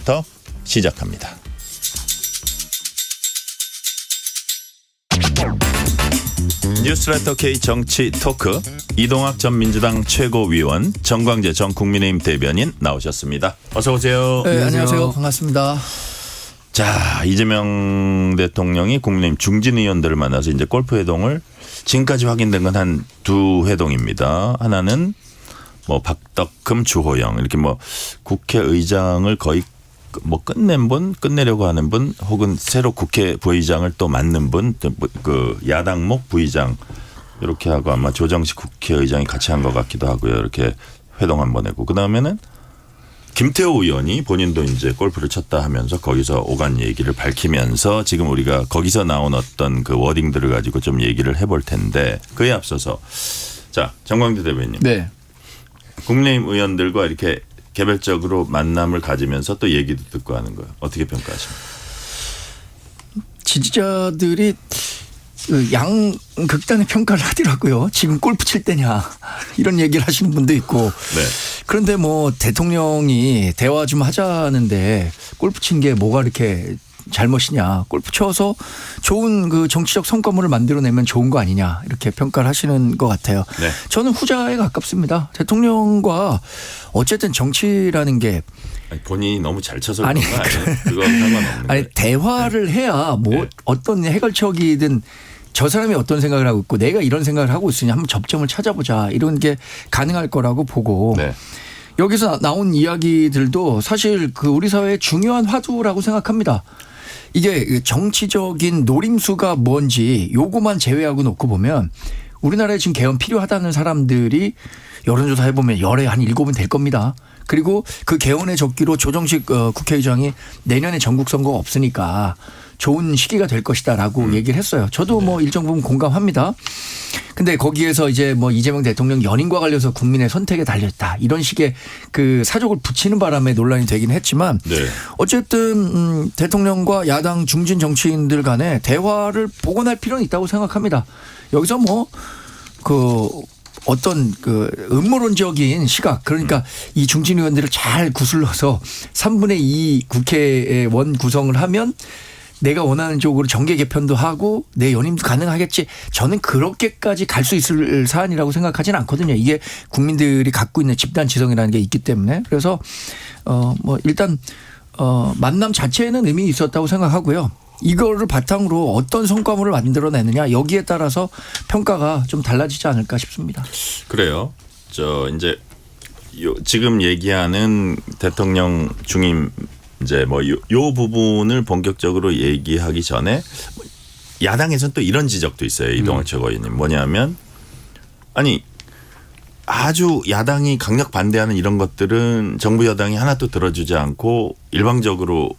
지금부터 시작합니다. 뉴스레터 K 정치 토크 이동학 전 민주당 최고위원 정광재 전 국민의힘 대변인 나오셨습니다. 어서 오세요. 네, 안녕하세요. 반갑습니다. 자, 이재명 대통령이 국민의힘 중진 의원들을 만나서 이제 골프 회동을 지금까지 확인된 건 한 두 회동입니다. 하나는 뭐 박덕흠, 주호영 이렇게 뭐 국회의장을 거의 뭐 끝내려고 하는 분 혹은 새로 국회 부의장을 또 맡는 분, 그 야당목 부의장 이렇게 하고 아마 조정식 국회의장이 같이 한 것 같기도 하고요. 이렇게 회동 한번 했고 그다음에는 김태호 의원이 본인도 이제 골프를 쳤다 하면서 거기서 오간 얘기를 밝히면서 지금 우리가 거기서 나온 어떤 그 워딩들을 가지고 좀 얘기를 해볼 텐데 그에 앞서서 자, 정광재 대변인. 네. 국민의힘 의원들과 이렇게 개별적으로 만남을 가지면서 또 얘기도 듣고 하는 거예요. 어떻게 평가하십니까? 지지자들이 양극단의 평가를 하더라고요. 지금 골프 칠 때냐 이런 얘기를 하시는 분도 있고. 네. 그런데 뭐 대통령이 대화 좀 하자는데 골프 친 게 뭐가 이렇게 잘못이냐. 골프 쳐서 좋은 그 정치적 성과물을 만들어내면 좋은 거 아니냐 이렇게 평가를 하시는 것 같아요. 네. 저는 후자에 가깝습니다. 대통령과 어쨌든 정치라는 게 아니, 본인이 너무 잘 쳐서 아니, 그런 거 아니에요? 그건 상관없는 거예요. 대화를 해야 뭐 네. 어떤 해결책이든 저 사람이 어떤 생각을 하고 있고 내가 이런 생각을 하고 있으니 한번 접점을 찾아보자 이런 게 가능할 거라고 보고 네. 여기서 나온 이야기들도 사실 그 우리 사회의 중요한 화두라고 생각합니다. 이게 정치적인 노림수가 뭔지 요거만 제외하고 놓고 보면 우리나라에 지금 개헌 필요하다는 사람들이 여론조사 해보면 열에 한 7은 될 겁니다. 그리고 그 개헌의 적기로 조정식 국회의장이 내년에 전국 선거가 없으니까 좋은 시기가 될 것이다라고 얘기를 했어요. 저도 뭐 일정 부분 공감합니다. 근데 거기에서 이제 뭐 이재명 대통령 연임과 관련해서 국민의 선택에 달렸다. 이런 식의 그 사족을 붙이는 바람에 논란이 되긴 했지만 네. 어쨌든 대통령과 야당 중진 정치인들 간에 대화를 복원할 필요는 있다고 생각합니다. 여기서 뭐 그 어떤 그 음모론적인 시각 그러니까 이 중진 의원들을 잘 구슬러서 3분의 2 국회의원 구성을 하면 내가 원하는 쪽으로 정계 개편도 하고 내 연임도 가능하겠지. 저는 그렇게까지 갈 수 있을 사안이라고 생각하지는 않거든요. 이게 국민들이 갖고 있는 집단 지성이라는 게 있기 때문에. 그래서 뭐 일단 만남 자체에는 의미 있었다고 생각하고요. 이거를 바탕으로 어떤 성과물을 만들어내느냐 여기에 따라서 평가가 좀 달라지지 않을까 싶습니다. 그래요. 저 이제 지금 얘기하는 대통령 중임 이제 뭐 요 부분을 본격적으로 얘기하기 전에 야당에서는 또 이런 지적도 있어요. 이동학 최고위원님. 뭐냐면 아니 아주 야당이 강력 반대하는 이런 것들은 정부 여당이 하나도 들어주지 않고 일방적으로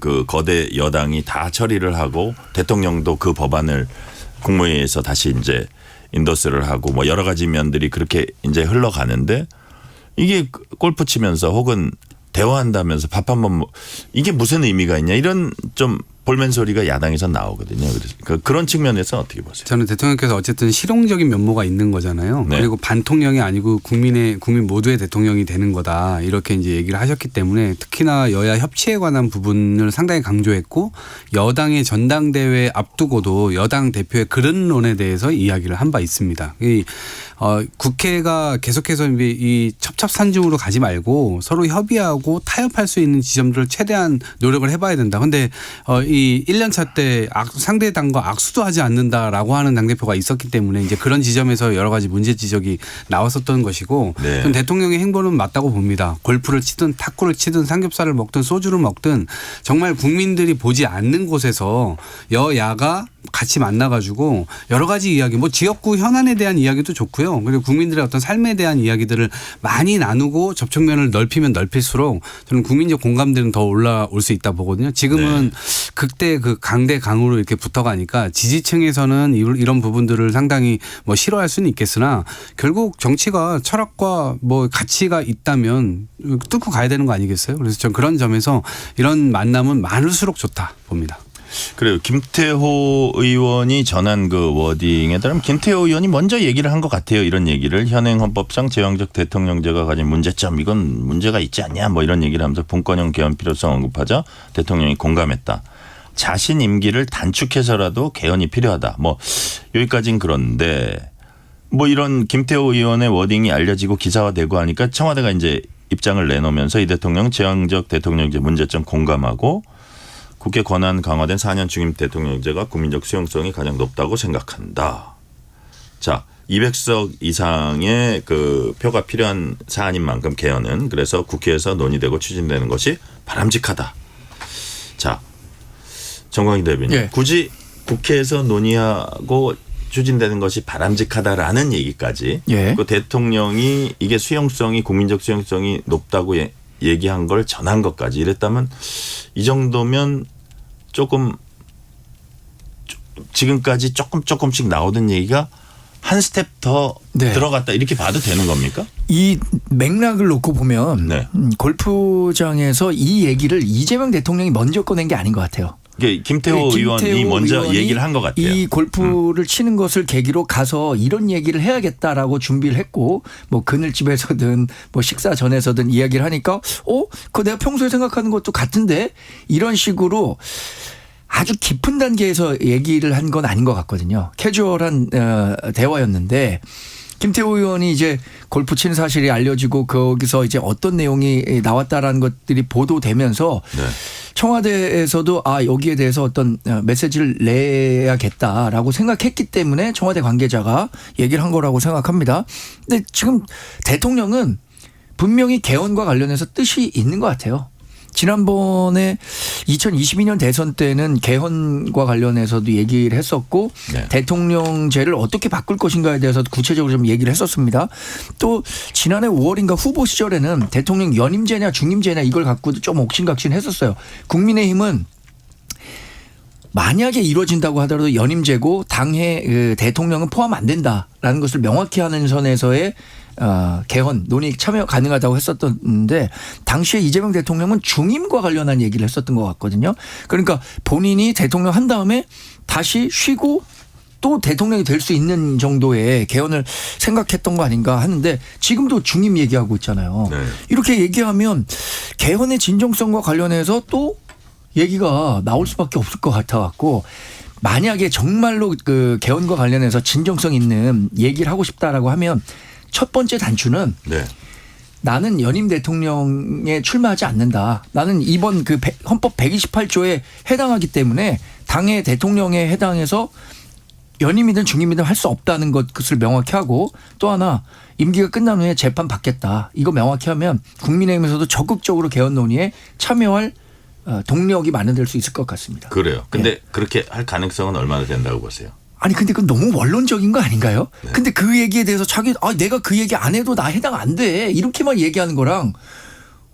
그 거대 여당이 다 처리를 하고 대통령도 그 법안을 국무회의에서 다시 이제 인도스를 하고 뭐 여러 가지 면들이 그렇게 이제 흘러가는데 이게 골프 치면서 혹은 대화한다면서 밥 한번 이게 무슨 의미가 있냐 이런 좀 볼멘 소리가 야당에서 나오거든요. 그래서 그런 측면에서 어떻게 보세요? 저는 대통령께서 어쨌든 실용적인 면모가 있는 거잖아요. 네. 그리고 반통령이 아니고 국민 모두의 대통령이 되는 거다 이렇게 이제 얘기를 하셨기 때문에 특히나 여야 협치에 관한 부분을 상당히 강조했고 여당의 전당대회 앞두고도 여당 대표의 그릇론에 대해서 이야기를 한 바 있습니다. 국회가 계속해서 이 첩첩산중으로 가지 말고 서로 협의하고 타협할 수 있는 지점들을 최대한 노력을 해봐야 된다. 그런데 이 1년차 때 상대당과 악수도 하지 않는다라고 하는 당대표가 있었기 때문에 이제 그런 지점에서 여러 가지 문제 지적이 나왔었던 것이고 네. 저는 대통령의 행보는 맞다고 봅니다. 골프를 치든 탁구를 치든 삼겹살을 먹든 소주를 먹든 정말 국민들이 보지 않는 곳에서 여야가 같이 만나가지고 여러 가지 이야기 뭐 지역구 현안에 대한 이야기도 좋고요. 그리고 국민들의 어떤 삶에 대한 이야기들을 많이 나누고 접촉면을 넓히면 넓힐수록 저는 국민적 공감대는 더 올라올 수 있다 보거든요. 지금은 네. 극대 그 강대 강으로 이렇게 붙어가니까 지지층에서는 이런 부분들을 상당히 뭐 싫어할 수는 있겠으나 결국 정치가 철학과 뭐 가치가 있다면 뚫고 가야 되는 거 아니겠어요? 그래서 전 그런 점에서 이런 만남은 많을수록 좋다 봅니다. 그래요. 김태호 의원이 전한 그 워딩에 따르면 김태호 의원이 먼저 얘기를 한 것 같아요. 이런 얘기를 현행 헌법상 제왕적 대통령제가 가진 문제점 이건 문제가 있지 않냐 뭐 이런 얘기를 하면서 분권형 개헌 필요성 언급하자 대통령이 공감했다. 자신 임기를 단축해서라도 개헌이 필요하다. 뭐 여기까지는 그런데 뭐 이런 김태호 의원의 워딩이 알려지고 기사화되고 하니까 청와대가 이제 입장을 내놓으면서 이 대통령 제왕적 대통령제 문제점 공감하고 국회 권한 강화된 4년 중임 대통령제가 국민적 수용성이 가장 높다고 생각한다. 자, 200석 이상의 그 표가 필요한 사안인 만큼 개헌은 그래서 국회에서 논의되고 추진되는 것이 바람직하다. 자, 정광희 대변인. 예. 굳이 국회에서 논의하고 추진되는 것이 바람직하다라는 얘기까지 예. 그 대통령이 이게 수용성이 국민적 수용성이 높다고 얘기한 걸 전한 것까지 이랬다면 이 정도면 조금 지금까지 조금씩 나오던 얘기가 한 스텝 더 네. 들어갔다 이렇게 봐도 되는 겁니까? 이 맥락을 놓고 보면 네. 골프장에서 이 얘기를 이재명 대통령이 먼저 꺼낸 게 아닌 것 같아요. 이게 김태호 의원이 먼저 의원이 얘기를 한 것 같아요. 이 골프를 치는 것을 계기로 가서 이런 얘기를 해야겠다라고 준비를 했고 뭐 그늘집에서든 뭐 식사 전에서든 이야기를 하니까 그거 내가 평소에 생각하는 것도 같은데 이런 식으로 아주 깊은 단계에서 얘기를 한 건 아닌 것 같거든요. 캐주얼한 대화였는데 김태호 의원이 이제 골프 치는 사실이 알려지고 거기서 이제 어떤 내용이 나왔다라는 것들이 보도되면서 네. 청와대에서도 여기에 대해서 어떤 메시지를 내야겠다라고 생각했기 때문에 청와대 관계자가 얘기를 한 거라고 생각합니다. 근데 지금 대통령은 분명히 개헌과 관련해서 뜻이 있는 것 같아요. 지난번에 2022년 대선 때는 개헌과 관련해서도 얘기를 했었고 네. 대통령제를 어떻게 바꿀 것인가에 대해서 구체적으로 좀 얘기를 했었습니다. 또 지난해 5월인가 후보 시절에는 대통령 연임제냐 중임제냐 이걸 갖고도 좀 옥신각신했었어요. 국민의힘은 만약에 이루어진다고 하더라도 연임제고 당의 대통령은 포함 안 된다라는 것을 명확히 하는 선에서의 개헌 논의 참여 가능하다고 했었는데 당시에 이재명 대통령은 중임과 관련한 얘기를 했었던 것 같거든요. 그러니까 본인이 대통령 한 다음에 다시 쉬고 또 대통령이 될 수 있는 정도의 개헌을 생각했던 거 아닌가 하는데 지금도 중임 얘기하고 있잖아요. 네. 이렇게 얘기하면 개헌의 진정성과 관련해서 또 얘기가 나올 수밖에 없을 것 같아 갖고 만약에 정말로 그 개헌과 관련해서 진정성 있는 얘기를 하고 싶다라고 하면 첫 번째 단추는 네. 나는 연임 대통령에 출마하지 않는다. 나는 이번 그 헌법 128조에 해당하기 때문에 당의 대통령에 해당해서 연임이든 중임이든 할 수 없다는 것을 명확히 하고 또 하나 임기가 끝난 후에 재판 받겠다. 이거 명확히 하면 국민의힘에서도 적극적으로 개헌 논의에 참여할 동력이 마련될 수 있을 것 같습니다. 그래요. 근데 네. 그렇게 할 가능성은 얼마나 된다고 보세요? 아니 근데 그건 너무 원론적인 거 아닌가요? 네. 근데 그 얘기에 대해서 내가 그 얘기 안 해도 나 해당 안 돼. 이렇게만 얘기하는 거랑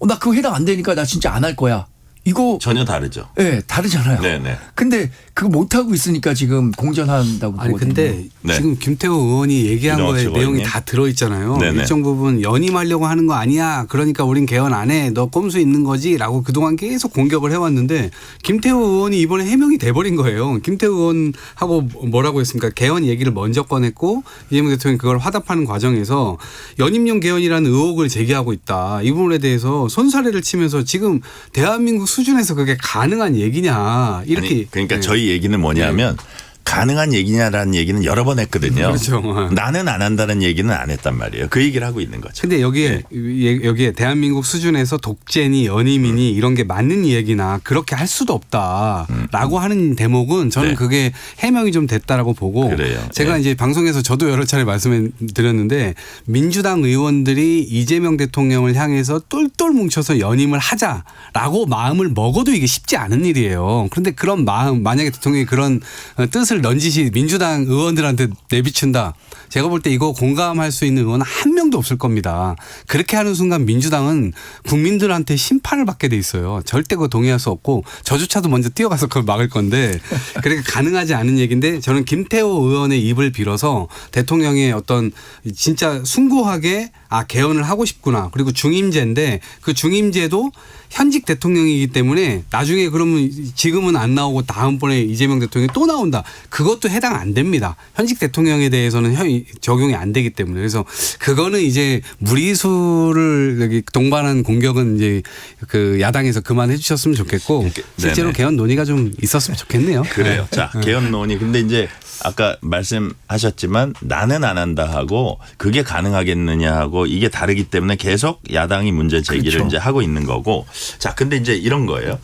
나 그거 해당 안 되니까 나 진짜 안 할 거야. 이거 전혀 다르죠. 네, 다르잖아요. 네네. 근데 그거 못 하고 있으니까 지금 공전한다고 아니 보거든요. 근데 네. 지금 김태호 의원이 얘기한 거에 이동학 내용이 의원님. 다 들어있잖아요. 네네. 일정 부분 연임하려고 하는 거 아니야. 그러니까 우린 개헌 안 해. 너 꼼수 있는 거지라고 그동안 계속 공격을 해왔는데 김태호 의원이 이번에 해명이 돼버린 거예요. 김태호 의원하고 뭐라고 했습니까? 개헌 얘기를 먼저 꺼냈고 이재명 대통령이 그걸 화답하는 과정에서 연임용 개헌이라는 의혹을 제기하고 있다. 이 부분에 대해서 손사래를 치면서 지금 대한민국 수준에서 그게 가능한 얘기냐 이렇게. 아니, 그러니까 네. 저희 얘기는 뭐냐면 가능한 얘기냐라는 얘기는 여러 번 했거든요. 그렇죠. 나는 안 한다는 얘기는 안 했단 말이에요. 그 얘기를 하고 있는 거죠. 근데 여기에 대한민국 수준에서 독재니 연임이니 이런 게 맞는 얘기나 그렇게 할 수도 없다라고 하는 대목은 저는 네. 그게 해명이 좀 됐다라고 보고 그래요. 제가 네. 이제 방송에서 저도 여러 차례 말씀을 드렸는데 민주당 의원들이 이재명 대통령을 향해서 똘똘 뭉쳐서 연임을 하자라고 마음을 먹어도 이게 쉽지 않은 일이에요. 그런데 그런 마음 만약에 대통령이 그런 뜻을 넌지시 민주당 의원들한테 내비친다. 제가 볼 때 이거 공감할 수 있는 의원은 한 명도 없을 겁니다. 그렇게 하는 순간 민주당은 국민들한테 심판을 받게 돼 있어요. 절대 그거 동의할 수 없고 저조차도 먼저 뛰어가서 그걸 막을 건데 그렇게 가능하지 않은 얘기인데 저는 김태호 의원의 입을 빌어서 대통령의 어떤 진짜 숭고하게 개헌을 하고 싶구나. 그리고 중임제인데 그 중임제도 현직 대통령이기 때문에 나중에 그러면 지금은 안 나오고 다음번에 이재명 대통령이 또 나온다. 그것도 해당 안 됩니다. 현직 대통령에 대해서는 적용이 안 되기 때문에. 그래서 그거는 이제 무리수를 여기 동반한 공격은 이제 그 야당에서 그만해 주셨으면 좋겠고 실제로 네네. 개헌 논의가 좀 있었으면 좋겠네요. 그래요. 자, 개헌 논의. 근데 이제 아까 말씀하셨지만 나는 안 한다 하고 그게 가능하겠느냐 하고 이게 다르기 때문에 계속 야당이 문제 제기를 그렇죠. 이제 하고 있는 거고. 자, 근데 이제 이런 거예요.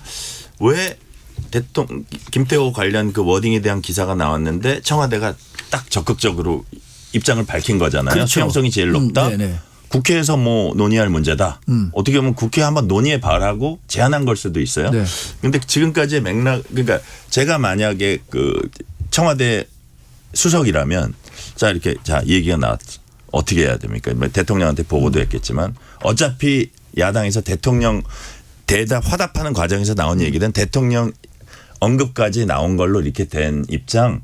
왜 김태호 관련 그 워딩에 대한 기사가 나왔는데 청와대가 딱 적극적으로 입장을 밝힌 거잖아요. 그렇죠. 수용성이 제일 높다. 네네. 국회에서 뭐 논의할 문제다. 어떻게 보면 국회 한번 논의해 봐라고 제안한 걸 수도 있어요. 네. 근데 지금까지의 맥락 그러니까 제가 만약에 그 청와대 수석이라면 자 이렇게 자 얘기가 나왔죠. 어떻게 해야 됩니까? 뭐 대통령한테 보고도 했겠지만 어차피 야당에서 대통령 대답 화답하는 과정에서 나온 얘기는 대통령 언급까지 나온 걸로 이렇게 된 입장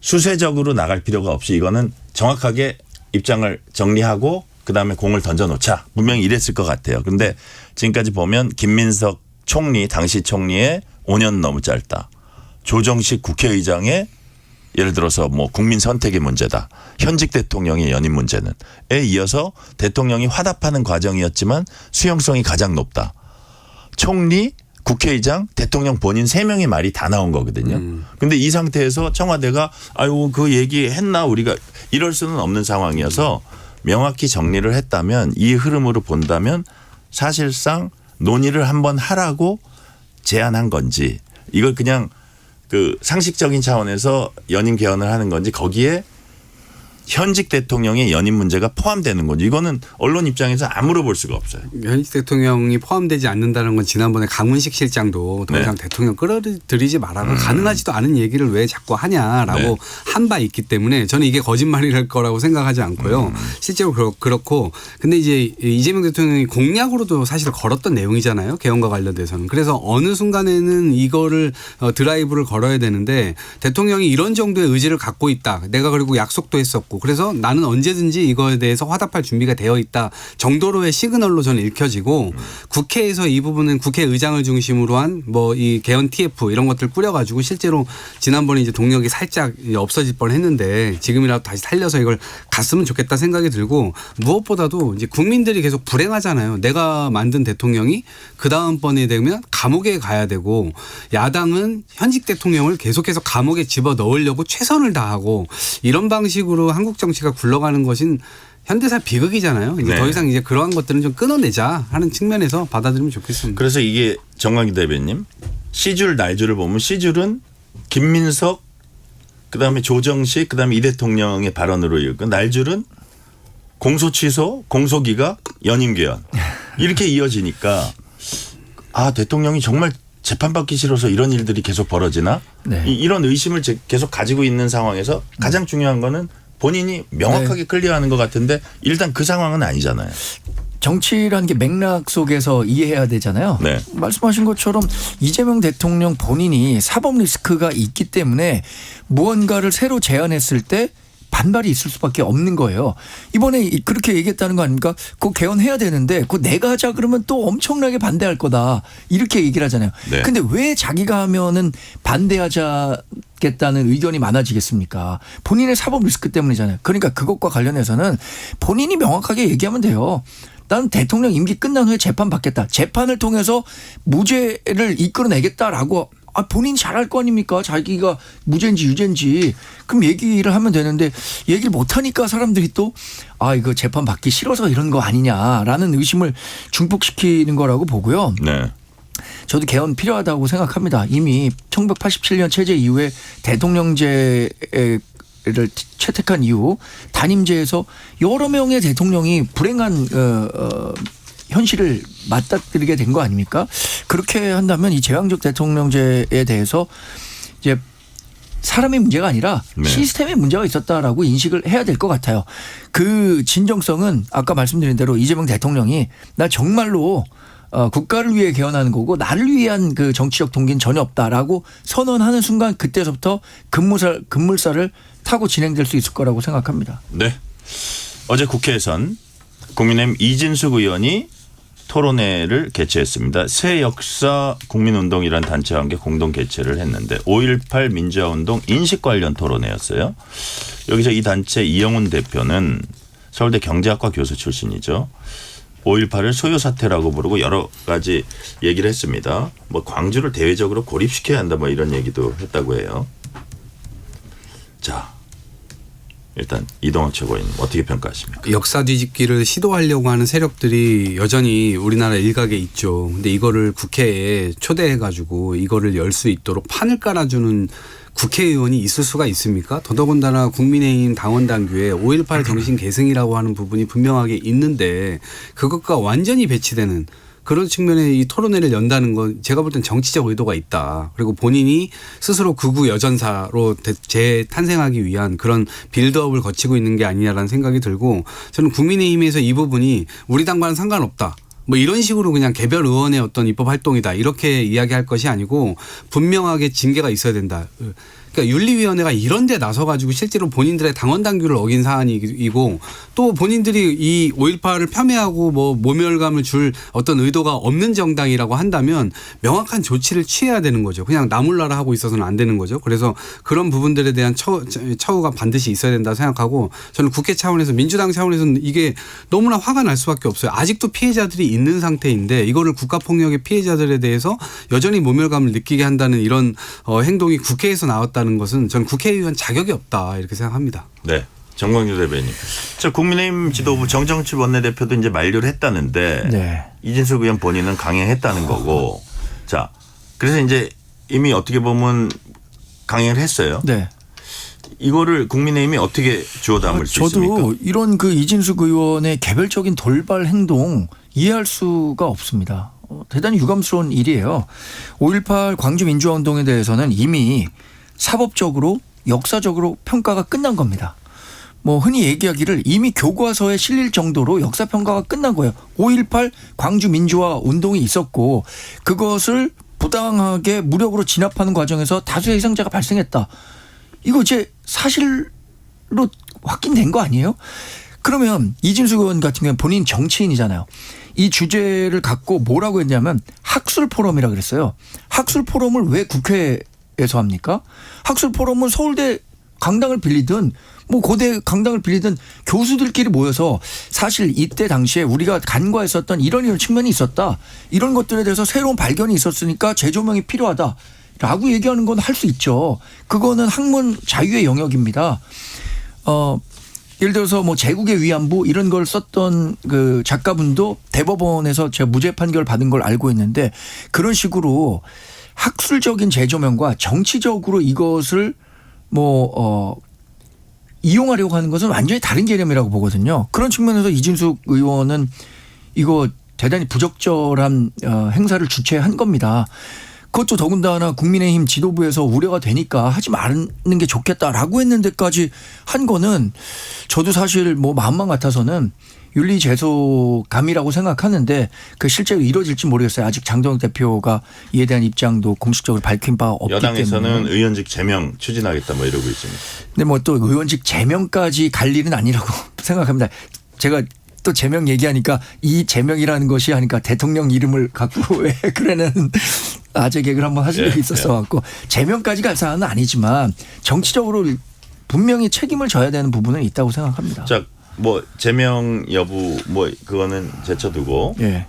수세적으로 나갈 필요가 없이 이거는 정확하게 입장을 정리하고 그다음에 공을 던져놓자. 분명히 이랬을 것 같아요. 근데 지금까지 보면 김민석 총리 당시 총리의 5년 너무 짧다. 조정식 국회의장의 예를 들어서 뭐 국민 선택의 문제다. 현직 대통령의 연임 문제는 에 이어서 대통령이 화답하는 과정이었지만 수용성이 가장 높다. 총리, 국회의장, 대통령 본인 3명의 말이 다 나온 거거든요. 근데 이 상태에서 청와대가 아유 그 얘기 했나 우리가 이럴 수는 없는 상황이어서 명확히 정리를 했다면 이 흐름으로 본다면 사실상 논의를 한번 하라고 제안한 건지 이걸 그냥 그 상식적인 차원에서 연임 개헌을 하는 건지 거기에 현직 대통령의 연임 문제가 포함되는 건지 이거는 언론 입장에서 안 물어볼 수가 없어요. 현직 대통령이 포함되지 않는다는 건 지난번에 강훈식 실장도 더 이상 대통령 끌어들이지 말아라. 가능하지도 않은 얘기를 왜 자꾸 하냐라고 한 바 있기 때문에 저는 이게 거짓말일 거라고 생각하지 않고요. 실제로 그렇고 근데 이제 이재명 대통령이 공약으로도 사실 걸었던 내용이잖아요. 개헌과 관련돼서는. 그래서 어느 순간에는 이거를 드라이브를 걸어야 되는데 대통령이 이런 정도의 의지를 갖고 있다. 내가 그리고 약속도 했었고 그래서 나는 언제든지 이거에 대해서 화답할 준비가 되어 있다 정도로의 시그널로 저는 읽혀지고 국회에서 이 부분은 국회의장을 중심으로 한 뭐 이 개헌 TF 이런 것들 꾸려가지고 실제로 지난번에 이제 동력이 살짝 없어질 뻔했는데 지금이라도 다시 살려서 이걸 갔으면 좋겠다 생각이 들고 무엇보다도 이제 국민들이 계속 불행하잖아요. 내가 만든 대통령이 그 다음번에 되면 감옥에 가야 되고 야당은 현직 대통령을 계속해서 감옥에 집어 넣으려고 최선을 다하고 이런 방식으로 한국 정치가 굴러가는 것은 현대사 비극이잖아요. 이제 더 이상 이제 그러한 것들은 좀 끊어내자 하는 측면에서 받아들이면 좋겠습니다. 그래서 이게 정광희 대변님 C줄 날줄을 보면 C줄은 김민석 그다음에 조정식 그다음에 이 대통령의 발언으로 이었고 날줄은 공소 취소 공소기각 연임 개헌 이렇게 이어지니까 아 대통령이 정말 재판받기 싫어서 이런 일들이 계속 벌어지나 네. 이런 의심을 계속 가지고 있는 상황에서 가장 중요한 거는 본인이 명확하게 클리어하는 것 같은데 일단 그 상황은 아니잖아요. 정치라는 게 맥락 속에서 이해해야 되잖아요. 네. 말씀하신 것처럼 이재명 대통령 본인이 사법 리스크가 있기 때문에 무언가를 새로 제안했을 때 반발이 있을 수밖에 없는 거예요. 이번에 그렇게 얘기했다는 거 아닙니까? 그거 개헌해야 되는데 그거 내가 하자 그러면 또 엄청나게 반대할 거다. 이렇게 얘기를 하잖아요. 네. 근데 왜 자기가 하면은 반대하자겠다는 의견이 많아지겠습니까? 본인의 사법 리스크 때문이잖아요. 그러니까 그것과 관련해서는 본인이 명확하게 얘기하면 돼요. 난 대통령 임기 끝난 후에 재판 받겠다. 재판을 통해서 무죄를 이끌어내겠다라고 본인이 잘할 거 아닙니까? 자기가 무죄인지 유죄인지. 그럼 얘기를 하면 되는데 얘기를 못하니까 사람들이 또 이거 재판 받기 싫어서 이런 거 아니냐라는 의심을 중폭시키는 거라고 보고요. 네. 저도 개헌 필요하다고 생각합니다. 이미 1987년 체제 이후에 대통령제를 채택한 이후 단임제에서 여러 명의 대통령이 불행한 현실을 맞닥뜨리게 된 거 아닙니까? 그렇게 한다면 이 제왕적 대통령제에 대해서 이제 사람의 문제가 아니라 네. 시스템의 문제가 있었다라고 인식을 해야 될 것 같아요. 그 진정성은 아까 말씀드린 대로 이재명 대통령이 나 정말로 국가를 위해 개헌하는 거고 나를 위한 그 정치적 동기는 전혀 없다라고 선언하는 순간 그때서부터 급물살을 타고 진행될 수 있을 거라고 생각합니다. 네. 어제 국회에선 국민의힘 이진숙 의원이 토론회를 개최했습니다. 새 역사 국민운동이라는 단체와 함께 공동 개최를 했는데 5.18 민주화운동 인식 관련 토론회였어요. 여기서 이 단체 이영훈 대표는 서울대 경제학과 교수 출신이죠. 5.18을 소요 사태라고 부르고 여러 가지 얘기를 했습니다. 뭐 광주를 대외적으로 고립시켜야 한다 뭐 이런 얘기도 했다고 해요. 자, 일단 이동학 최고위원 어떻게 평가하십니까? 역사 뒤집기를 시도하려고 하는 세력들이 여전히 우리나라 일각에 있죠. 근데 이거를 국회에 초대해가지고 이거를 열 수 있도록 판을 깔아주는 국회의원이 있을 수가 있습니까? 더더군다나 국민의힘 당원당규에 5.18 정신 계승이라고 하는 부분이 분명하게 있는데 그것과 완전히 배치되는 그런 측면에 이 토론회를 연다는 건 제가 볼 땐 정치적 의도가 있다. 그리고 본인이 스스로 극우 여전사로 재탄생하기 위한 그런 빌드업을 거치고 있는 게 아니냐라는 생각이 들고 저는 국민의힘에서 이 부분이 우리 당과는 상관없다. 뭐 이런 식으로 그냥 개별 의원의 어떤 입법 활동이다. 이렇게 이야기할 것이 아니고 분명하게 징계가 있어야 된다. 그러니까 윤리위원회가 이런 데 나서가지고 실제로 본인들의 당원 당규를 어긴 사안이고 또 본인들이 이 5.18을 폄훼하고 뭐 모멸감을 줄 어떤 의도가 없는 정당이라고 한다면 명확한 조치를 취해야 되는 거죠. 그냥 나몰라라 하고 있어서는 안 되는 거죠. 그래서 그런 부분들에 대한 처우가 반드시 있어야 된다 생각하고 저는 국회 차원에서 민주당 차원에서는 이게 너무나 화가 날 수밖에 없어요. 아직도 피해자들이 있는 상태인데 이거를 국가폭력의 피해자들에 대해서 여전히 모멸감을 느끼게 한다는 이런 행동이 국회에서 나왔다는 것은 전 국회의원 자격이 없다 이렇게 생각합니다. 네. 정광주 대변인. 저 국민의힘 지도부 정정치 원내대표도 이제 만류를 했다는데 네. 이진숙 의원 본인은 강행했다는 거고. 자, 그래서 이제 이미 어떻게 보면 강행을 했어요. 네. 이거를 국민의힘이 어떻게 주워 담을 수 있습니까? 저도 이런 그 이진숙 의원의 개별적인 돌발 행동 이해할 수가 없습니다. 대단히 유감스러운 일이에요. 5.18 광주 민주화운동에 대해서는 이미 사법적으로 역사적으로 평가가 끝난 겁니다. 뭐 흔히 얘기하기를 이미 교과서에 실릴 정도로 역사 평가가 끝난 거예요. 5.18 광주 민주화 운동이 있었고 그것을 부당하게 무력으로 진압하는 과정에서 다수의 희생자가 발생했다. 이거 이제 사실로 확인된 거 아니에요? 그러면 이진숙 의원 같은 경우는 본인 정치인이잖아요. 이 주제를 갖고 뭐라고 했냐면 학술 포럼이라고 그랬어요. 학술 포럼을 왜 국회에서 합니까? 학술 포럼은 서울대 강당을 빌리든 뭐 고대 강당을 빌리든 교수들끼리 모여서 사실 이때 당시에 우리가 간과했었던 이런 측면이 있었다. 이런 것들에 대해서 새로운 발견이 있었으니까 재조명이 필요하다라고 얘기하는 건 할 수 있죠. 그거는 학문 자유의 영역입니다. 예를 들어서 뭐 제국의 위안부 이런 걸 썼던 그 작가분도 대법원에서 제가 무죄 판결 받은 걸 알고 있는데 그런 식으로 학술적인 재조명과 정치적으로 이것을 이용하려고 하는 것은 완전히 다른 개념이라고 보거든요. 그런 측면에서 이진숙 의원은 이거 대단히 부적절한 행사를 주최한 겁니다. 그것도 더군다나 국민의힘 지도부에서 우려가 되니까 하지 말는 게 좋겠다라고 했는데까지 한 거는 저도 사실 뭐 마음만 같아서는 윤리제소감이라고 생각하는데 그 실제로 이루어질지 모르겠어요. 아직 장동혁 대표가 이에 대한 입장도 공식적으로 밝힌 바 없기 여당에서는 때문에. 의원직 제명 추진하겠다 뭐 이러고 있습니다. 근데 뭐 또 의원직 제명까지 갈 일은 아니라고 생각합니다. 제가 또 제명 얘기하니까 이 제명이라는 것이 하니까 대통령 이름을 갖고 왜 그러는 아재 개그를 한번 하신 적이 있었어 갖고 제명까지 갈 사안은 아니지만 정치적으로 분명히 책임을 져야 되는 부분은 있다고 생각합니다. 자, 뭐 제명 여부 뭐 그거는 제쳐두고 예.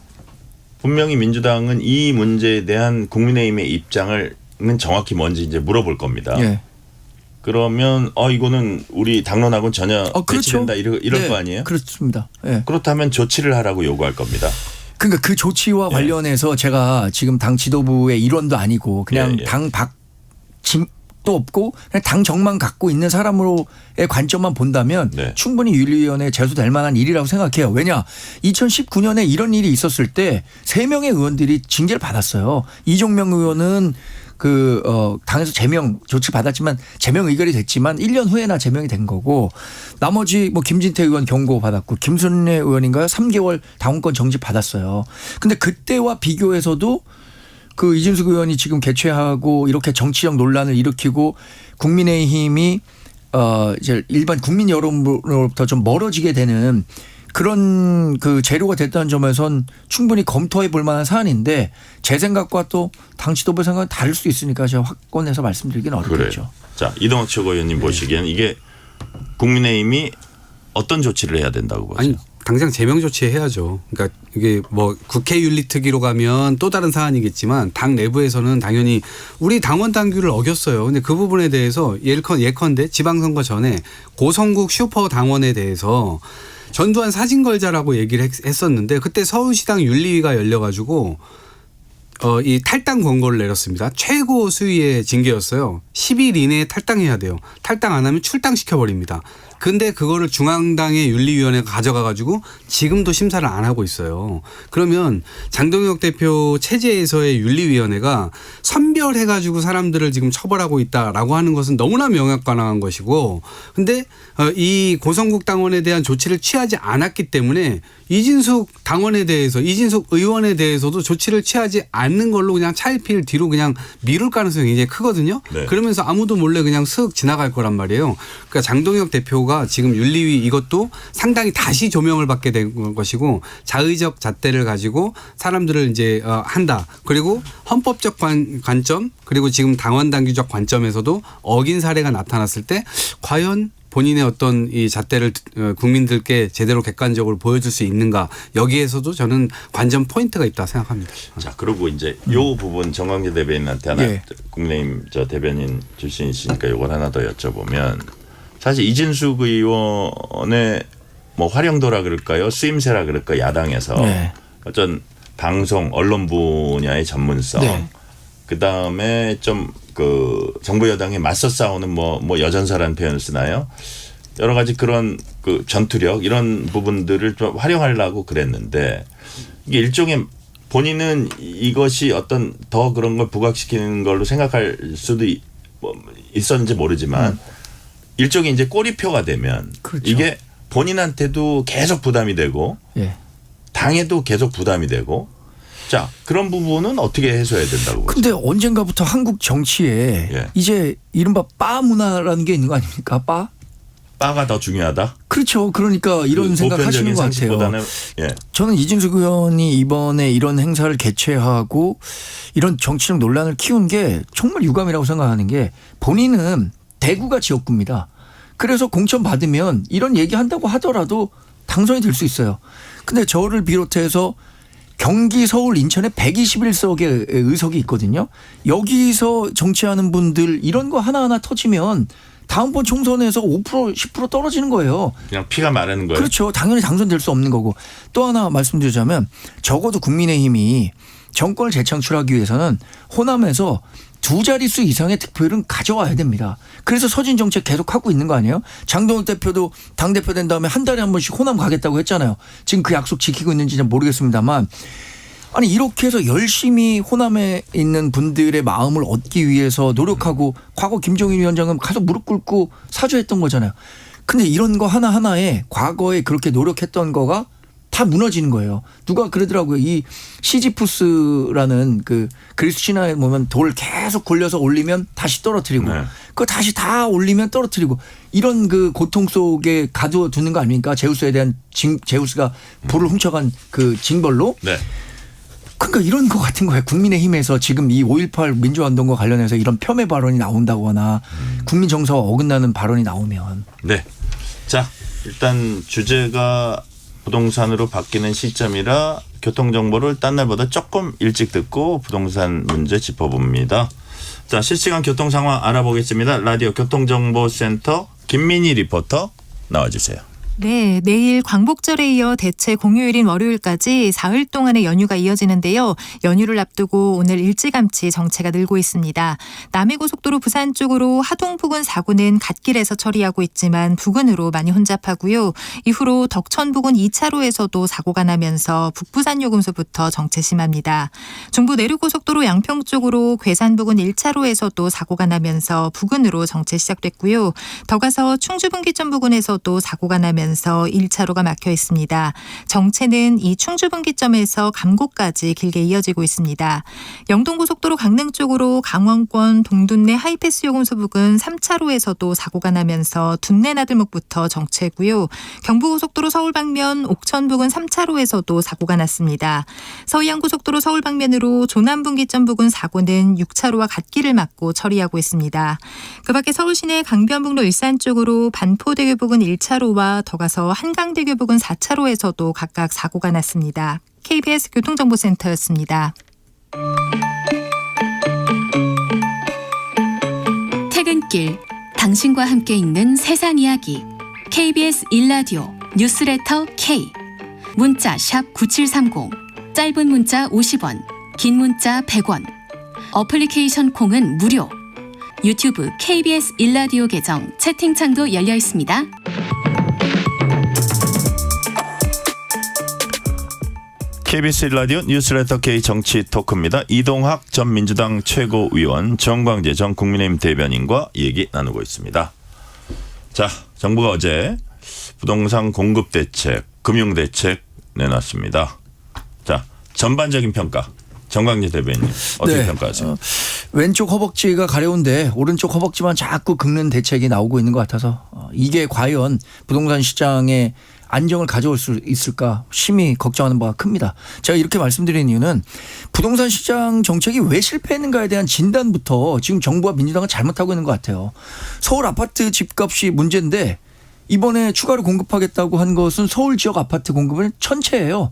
분명히 민주당은 이 문제에 대한 국민의힘의 입장을 정확히 뭔지 이제 물어볼 겁니다. 예. 그러면 이거는 우리 당론하고는 전혀 그렇죠. 배치된다 이럴 네, 거 아니에요? 그렇습니다. 예. 그렇다면 조치를 하라고 요구할 겁니다. 그러니까 그 조치와 관련해서 제가 지금 당 지도부의 일원도 아니고 그냥 당 박도 없고 그냥 당 정만 갖고 있는 사람으로의 관점만 본다면 충분히 윤리위원회에 제소될 만한 일이라고 생각해요. 왜냐 2019년에 이런 일이 있었을 때 3명의 의원들이 징계를 받았어요. 이종명 의원은 당에서 제명 조치 받았지만 제명 의결이 됐지만 1년 후에나 제명이 된 거고 나머지 뭐 김진태 의원 경고 받았고 김순례 의원인가요? 3개월 당원권 정지 받았어요. 근데 그때와 비교해서도 그 이진숙 의원이 지금 개최하고 이렇게 정치적 논란을 일으키고 국민의힘이 이제 일반 국민 여론으로부터 좀 멀어지게 되는 그런 그 재료가 됐다는 점에선 충분히 검토해 볼 만한 사안인데 제 생각과 또 당 지도부 생각은 다를 수 있으니까 제가 확건해서 말씀드리기는 어렵겠죠. 그래요. 자, 이동학 최고위원님 보시기엔 이게 국민의힘이 어떤 조치를 해야 된다고 보세요? 아니 당장 제명 조치해야죠. 그러니까 이게 뭐 국회 윤리특위로 가면 또 다른 사안이겠지만 당 내부에서는 당연히 우리 당원 당규를 어겼어요. 근데 그 부분에 대해서 예컨대 지방선거 전에 고성국 슈퍼 당원에 대해서 전두환 사진 걸자라고 얘기를 했었는데 그때 서울시당 윤리위가 열려가지고 이 탈당 권고를 내렸습니다. 최고 수위의 징계였어요. 10일 이내에 탈당해야 돼요. 탈당 안 하면 출당시켜버립니다. 근데 그거를 중앙당의 윤리위원회가 가져가가지고 지금도 심사를 안 하고 있어요. 그러면 장동혁 대표 체제에서의 윤리위원회가 선별해가지고 사람들을 지금 처벌하고 있다라고 하는 것은 너무나 명확관화한 것이고 근데 이 고성국 당원에 대한 조치를 취하지 않았기 때문에 이진숙 당원에 대해서 이진숙 의원에 대해서도 조치를 취하지 않는 걸로 그냥 차일피일 뒤로 그냥 미룰 가능성이 굉장히 크거든요. 네. 그러면서 아무도 몰래 그냥 슥 지나갈 거란 말이에요. 그러니까 장동혁 대표가 지금 윤리위 이것도 상당히 다시 조명을 받게 된 것이고 자의적 잣대를 가지고 사람들을 이제 한다. 그리고 헌법적 관점 그리고 지금 당원 당규적 관점에서도 어긴 사례가 나타났을 때 과연 본인의 어떤 이 잣대를 국민들께 제대로 객관적으로 보여줄 수 있는가 여기에서도 저는 관전 포인트가 있다 생각합니다. 자, 그리고 이제 요 부분 정광재 대변인한테 하나 예. 국민의힘 대변인 출신이시니까 이걸 하나 더 여쭤보면 사실 이진숙 의원의 뭐 활용도라 그럴까요? 쓰임새라 그럴까요? 야당에서 네. 어떤 방송 언론 분야의 전문성 네. 그다음에 좀 그 정부 여당에 맞서 싸우는 뭐 여전사라는 표현을 쓰나요? 여러 가지 그런 그 전투력 이런 부분들을 좀 활용하려고 그랬는데 이게 일종의 본인은 이것이 어떤 더 그런 걸 부각시키는 걸로 생각할 수도 있었는지 모르지만 일종의 이제 꼬리표가 되면 그렇죠. 이게 본인한테도 계속 부담이 되고 예. 당에도 계속 부담이 되고 자 그런 부분은 어떻게 해소해야 된다고 보세요? 근데 언젠가부터 한국 정치에 예. 이제 이른바 빠 문화라는 게 있는 거 아닙니까? 빠? 빠가 더 중요하다. 그렇죠. 그러니까 이런 그 생각하시는 보편적인 것 같아요. 상식보다는 예. 저는 이진숙 의원이 이번에 이런 행사를 개최하고 이런 정치적 논란을 키운 게 정말 유감이라고 생각하는 게 본인은 대구가 지역구입니다. 그래서 공천 받으면 이런 얘기한다고 하더라도 당선이 될 수 있어요. 근데 저를 비롯해서 경기, 서울, 인천에 121석의 의석이 있거든요. 여기서 정치하는 분들 이런 거 하나하나 터지면 다음번 총선에서 5% 10% 떨어지는 거예요. 그냥 피가 마르는 거예요. 그렇죠. 당연히 당선될 수 없는 거고. 또 하나 말씀드리자면 적어도 국민의힘이 정권을 재창출하기 위해서는 호남에서 2자릿수 이상의 득표율은 가져와야 됩니다. 그래서 서진 정책 계속 하고 있는 거 아니에요? 장동혁 대표도 당대표 된 다음에 한 달에 한 번씩 호남 가겠다고 했잖아요. 지금 그 약속 지키고 있는지는 모르겠습니다만 아니 이렇게 해서 열심히 호남에 있는 분들의 마음을 얻기 위해서 노력하고 과거 김종인 위원장은 가서 무릎 꿇고 사죄했던 거잖아요. 근데 이런 거 하나하나에 과거에 그렇게 노력했던 거가 다 무너지는 거예요. 누가 그러더라고요. 이 시지푸스라는 그 그리스 신화에 보면 돌 계속 굴려서 올리면 다시 떨어뜨리고 네. 그거 다시 다 올리면 떨어뜨리고 이런 그 고통 속에 가둬두는 거 아닙니까? 제우스에 대한 제우스가 불을 훔쳐간 그 징벌로. 네. 그러니까 이런 거 같은 거예요. 국민의힘에서 지금 이 5.18 민주화운동과 관련해서 이런 폄훼 발언이 나온다거나 국민 정서와 어긋나는 발언이 나오면. 네. 자 일단 주제가 부동산으로 바뀌는 시점이라 교통정보를 딴 날보다 조금 일찍 듣고 부동산 문제 짚어봅니다. 자 실시간 교통 상황 알아보겠습니다. 라디오 교통정보센터 김민희 리포터 나와주세요. 네, 내일 광복절에 이어 대체 공휴일인 월요일까지 사흘 동안의 연휴가 이어지는데요. 연휴를 앞두고 오늘 일찌감치 정체가 늘고 있습니다. 남해고속도로 부산 쪽으로 하동 부근 사고는 갓길에서 처리하고 있지만 부근으로 많이 혼잡하고요. 이후로 덕천 부근 2차로에서도 사고가 나면서 북부산 요금소부터 정체 심합니다. 중부 내륙고속도로 양평 쪽으로 괴산 부근 1차로에서도 사고가 나면서 부근으로 정체 시작됐고요. 더 가서 충주분기점 부근에서도 사고가 나면서 1차로가 막혀 있습니다. 정체는 이 충주분기점에서 감곡까지 길게 이어지고 있습니다. 영동고속도로 강릉 쪽으로 강원권 동둔내 하이패스 요금소 부근 3차로에서도 사고가 나면서 둔내 나들목부터 정체고요. 경부고속도로 서울 방면 옥천 부근 3차로에서도 사고가 났습니다. 서해안고속도로 서울 방면으로 조남분기점 부근 사고는 6차로와 갓길을 막고 처리하고 있습니다. 그 밖에 서울 시내 강변북로 일산 쪽으로 반포대교 부근 1차로와 더 가서 한강대교 부근 4차로에서도 각각 사고가 났습니다. KBS 교통정보센터였습니다. 퇴근길 당신과 함께 읽는 세상 이야기 KBS 1라디오 뉴스레터 K 문자 샵 9730 짧은 문자 50원 긴 문자 100원 어플리케이션 콩은 무료 유튜브 KBS 1라디오 계정 채팅창도 열려 있습니다. KBS 라디오 뉴스레터 K 정치 토크입니다. 이동학 전 민주당 최고위원, 정광재 전 국민의힘 대변인과 얘기 나누고 있습니다. 자, 정부가 어제 부동산 공급 대책, 금융 대책 내놨습니다. 자, 전반적인 평가. 정광재 대변인 어떻게 평가하세요? 왼쪽 허벅지가 가려운데 오른쪽 허벅지만 자꾸 긁는 대책이 나오고 있는 것 같아서 이게 과연 부동산 시장에 안정을 가져올 수 있을까 심히 걱정하는 바가 큽니다. 제가 이렇게 말씀드린 이유는 부동산 시장 정책이 왜 실패했는가에 대한 진단부터 지금 정부와 민주당은 잘못하고 있는 것 같아요. 서울 아파트 집값이 문제인데 이번에 추가로 공급하겠다고 한 것은 서울 지역 아파트 공급은 천체예요.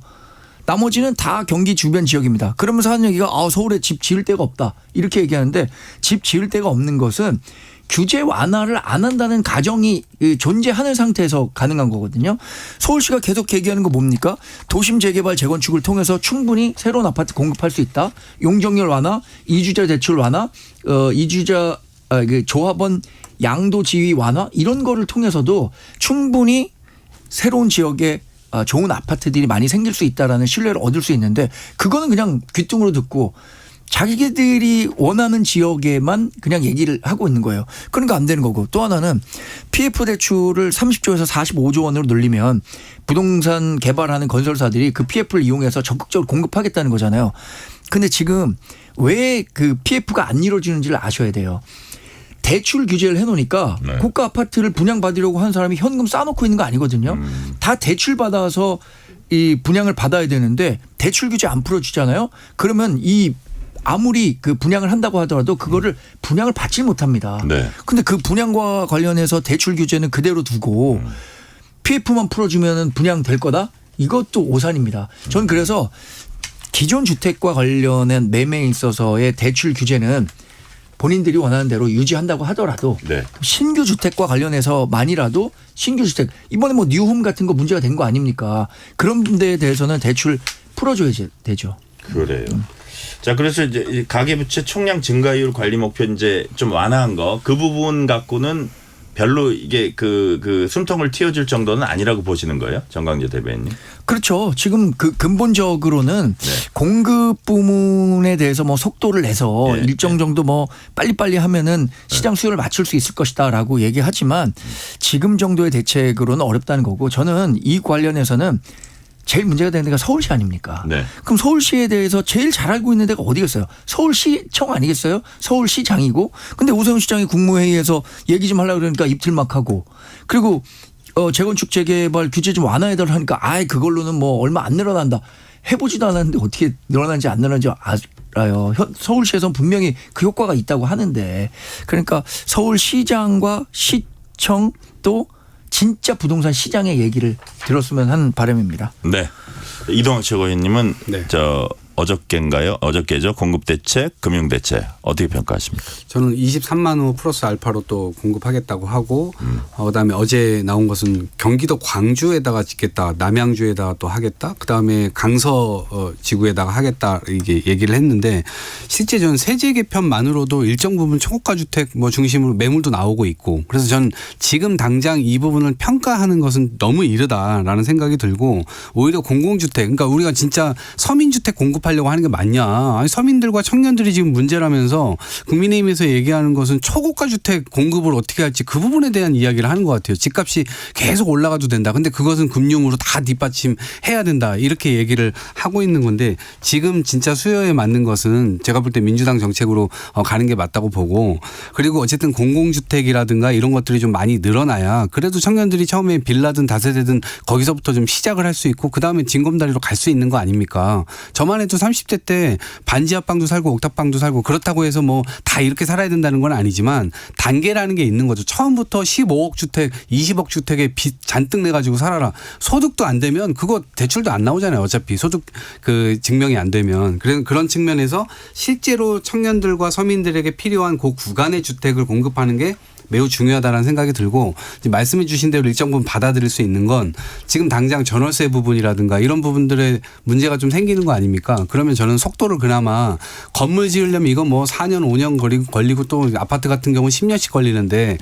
나머지는 다 경기 주변 지역입니다. 그러면서 하는 얘기가 서울에 집 지을 데가 없다 이렇게 얘기하는데 집 지을 데가 없는 것은 규제 완화를 안 한다는 가정이 존재하는 상태에서 가능한 거거든요. 서울시가 계속 얘기하는 거 뭡니까? 도심 재개발 재건축을 통해서 충분히 새로운 아파트 공급할 수 있다. 용적률 완화, 이주자 대출 완화, 이주자 조합원 양도 지위 완화 이런 거를 통해서도 충분히 새로운 지역에 좋은 아파트들이 많이 생길 수 있다라는 신뢰를 얻을 수 있는데 그거는 그냥 귀뚱으로 듣고 자기들이 원하는 지역에만 그냥 얘기를 하고 있는 거예요. 그러니까 안 되는 거고 또 하나는 PF 대출을 30조에서 45조 원으로 늘리면 부동산 개발하는 건설사들이 그 PF를 이용해서 적극적으로 공급하겠다는 거잖아요. 근데 지금 왜 그 PF가 안 이루어지는지를 아셔야 돼요. 대출 규제를 해놓으니까 네. 고가 아파트를 분양받으려고 하는 사람이 현금 쌓아놓고 있는 거 아니거든요. 다 대출 받아서 이 분양을 받아야 되는데 대출 규제 안 풀어주잖아요. 그러면 이 아무리 그 분양을 한다고 하더라도 그거를 분양을 받지 못합니다. 네. 근데 그 분양과 관련해서 대출 규제는 그대로 두고 PF만 풀어주면 분양될 거다? 이것도 오산입니다. 저는 그래서 기존 주택과 관련한 매매에 있어서의 대출 규제는 본인들이 원하는 대로 유지한다고 하더라도 네. 신규 주택과 관련해서만이라도 신규 주택 이번에 뭐 뉴홈 같은 거 문제가 된 거 아닙니까? 그런 데에 대해서는 대출 풀어줘야 되죠. 그래요. 자, 그래서 이제 이 가계부채 총량 증가율 관리 목표 이제 좀 완화한 거 그 부분 갖고는 별로 이게 그 숨통을 틔워줄 정도는 아니라고 보시는 거예요, 정광재 대변인님? 그렇죠. 지금 그 근본적으로는 네. 공급 부문에 대해서 뭐 속도를 내서 네. 일정 정도 뭐 빨리빨리 하면은 시장 수요를 맞출 수 있을 것이다라고 얘기하지만 지금 정도의 대책으로는 어렵다는 거고 저는 이 관련해서는 제일 문제가 되는 데가 서울시 아닙니까? 네. 그럼 서울시에 대해서 제일 잘 알고 있는 데가 어디겠어요? 서울시청 아니겠어요? 서울시장이고. 근데 오세훈 시장이 국무회의에서 얘기 좀 하려고 그러니까 입틀막 하고. 그리고 재건축 재개발 규제 좀 완화해달라 하니까 그걸로는 뭐 얼마 안 늘어난다. 해보지도 않았는데 어떻게 늘어난지 안 늘어난지 알아요. 서울시에서는 분명히 그 효과가 있다고 하는데. 그러니까 서울시장과 시청 또 진짜 부동산 시장의 얘기를 들었으면 하는 바람입니다. 네. 이동학 최고위원님은 네. 어저께인가요? 어저께죠. 공급 대책, 금융 대책 어떻게 평가하십니까? 저는 23만 호 플러스 알파로 또 공급하겠다고 하고 그다음에 어제 나온 것은 경기도 광주에다가 짓겠다. 남양주에다가 또 하겠다. 그다음에 강서 지구에다가 하겠다. 이게 얘기를 했는데 실제 저는 세제 개편만으로도 일정 부분 초고가 주택 뭐 중심으로 매물도 나오고 있고 그래서 저는 지금 당장 이 부분을 평가하는 것은 너무 이르다라는 생각이 들고 오히려 공공주택 그러니까 우리가 진짜 서민주택 공급하려고 하는 게 맞냐. 아니, 서민들과 청년들이 지금 문제라면서 국민의힘에서 얘기하는 것은 초고가 주택 공급을 어떻게 할지 그 부분에 대한 이야기를 하는 것 같아요. 집값이 계속 올라가도 된다. 근데 그것은 금융으로 다 뒷받침해야 된다. 이렇게 얘기를 하고 있는 건데 지금 진짜 수요에 맞는 것은 제가 볼 때 민주당 정책으로 가는 게 맞다고 보고 그리고 어쨌든 공공주택이라든가 이런 것들이 좀 많이 늘어나야 그래도 청년들이 처음에 빌라든 다세대든 거기서부터 좀 시작을 할 수 있고 그다음에 징검다리로 갈 수 있는 거 아닙니까? 저만 해도 30대 때 반지하방도 살고 옥탑방도 살고 그렇다고 해서 뭐 다 이렇게 살아야 된다는 건 아니지만 단계라는 게 있는 거죠. 처음부터 15억 주택, 20억 주택에 빚 잔뜩 내가지고 살아라. 소득도 안 되면 그거 대출도 안 나오잖아요. 어차피 소득 그 증명이 안 되면. 그런 측면에서 실제로 청년들과 서민들에게 필요한 그 구간의 주택을 공급하는 게 매우 중요하다는 생각이 들고 말씀해 주신 대로 일정 부분 받아들일 수 있는 건 지금 당장 전월세 부분이라든가 이런 부분들의 문제가 좀 생기는 거 아닙니까? 그러면 저는 속도를 그나마 건물 지으려면 이거 뭐 4년 5년 걸리고 또 아파트 같은 경우는 10년씩 걸리는데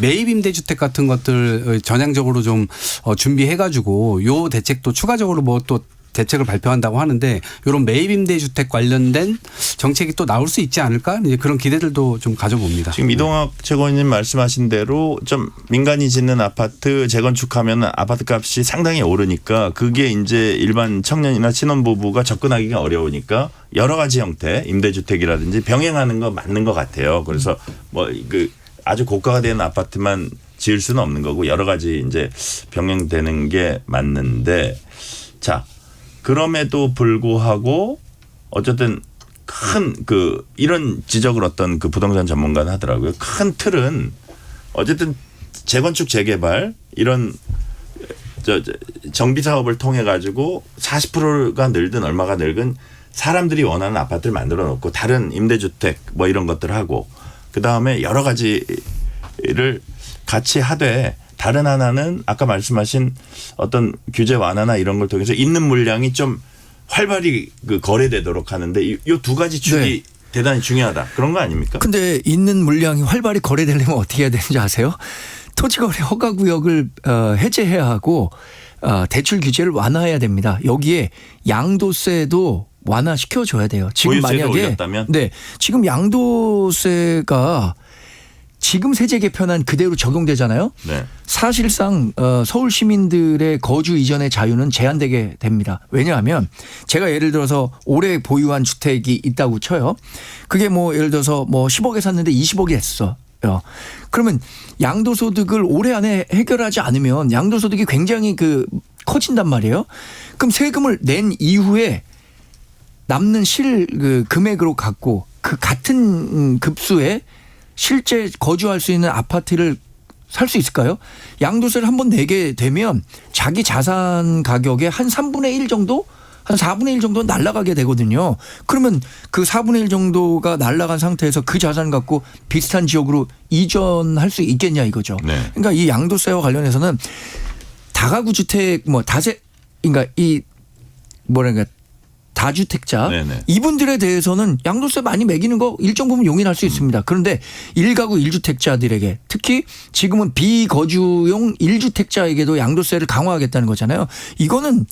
매입 임대주택 같은 것들 전향적으로 좀 준비해 가지고 요 대책도 추가적으로 뭐 또 대책을 발표한다고 하는데 이런 매입 임대주택 관련된 정책이 또 나올 수 있지 않을까 이제 그런 기대들도 좀 가져봅니다. 지금 이동학 최고위원님 말씀하신 대로 좀 민간이 짓는 아파트 재건축하면 아파트 값이 상당히 오르니까 그게 이제 일반 청년이나 신혼부부가 접근하기가 어려우니까 여러 가지 형태 임대주택이라든지 병행하는 거 맞는 것 같아요. 그래서 뭐 그 아주 고가가 되는 아파트만 지을 수는 없는 거고 여러 가지 이제 병행되는 게 맞는데 자. 그럼에도 불구하고 어쨌든 큰 이런 지적을 어떤 그 부동산 전문가는 하더라고요. 큰 틀은 어쨌든 재건축 재개발 이런 정비 사업을 통해 가지고 40%가 늘든 얼마가 늘든 사람들이 원하는 아파트를 만들어 놓고 다른 임대주택 뭐 이런 것들 하고 그다음에 여러 가지를 같이 하되 다른 하나는 아까 말씀하신 어떤 규제 완화나 이런 걸 통해서 있는 물량이 좀 활발히 거래되도록 하는데 이 두 가지 축이 네. 대단히 중요하다. 그런 거 아닙니까? 근데 있는 물량이 활발히 거래되려면 어떻게 해야 되는지 아세요? 토지거래 허가구역을 해제해야 하고 대출 규제를 완화해야 됩니다. 여기에 양도세도 완화시켜줘야 돼요. 지금 보유세를 만약에 올렸다면? 네, 지금 양도세가 지금 세제 개편안 그대로 적용되잖아요. 네. 사실상 서울 시민들의 거주 이전의 자유는 제한되게 됩니다. 왜냐하면 제가 예를 들어서 올해 보유한 주택이 있다고 쳐요. 그게 뭐 예를 들어서 뭐 10억에 샀는데 20억이 됐어. 그러면 양도소득을 올해 안에 해결하지 않으면 양도소득이 굉장히 커진단 말이에요. 그럼 세금을 낸 이후에 남는 금액으로 갖고 그 같은 급수에 실제 거주할 수 있는 아파트를 살 수 있을까요? 양도세를 한번 내게 되면 자기 자산 가격의 한 3분의 1 정도? 한 4분의 1 정도는 날아가게 되거든요. 그러면 그 4분의 1 정도가 날아간 상태에서 그 자산 갖고 비슷한 지역으로 이전할 수 있겠냐 이거죠. 네. 그러니까 이 양도세와 관련해서는 다가구 주택 그러니까 다주택자 네네. 이분들에 대해서는 양도세 많이 매기는 거 일정 부분 용인할 수 있습니다. 그런데 1가구 1주택자들에게 특히 지금은 비거주용 1주택자에게도 양도세를 강화하겠다는 거잖아요. 이거는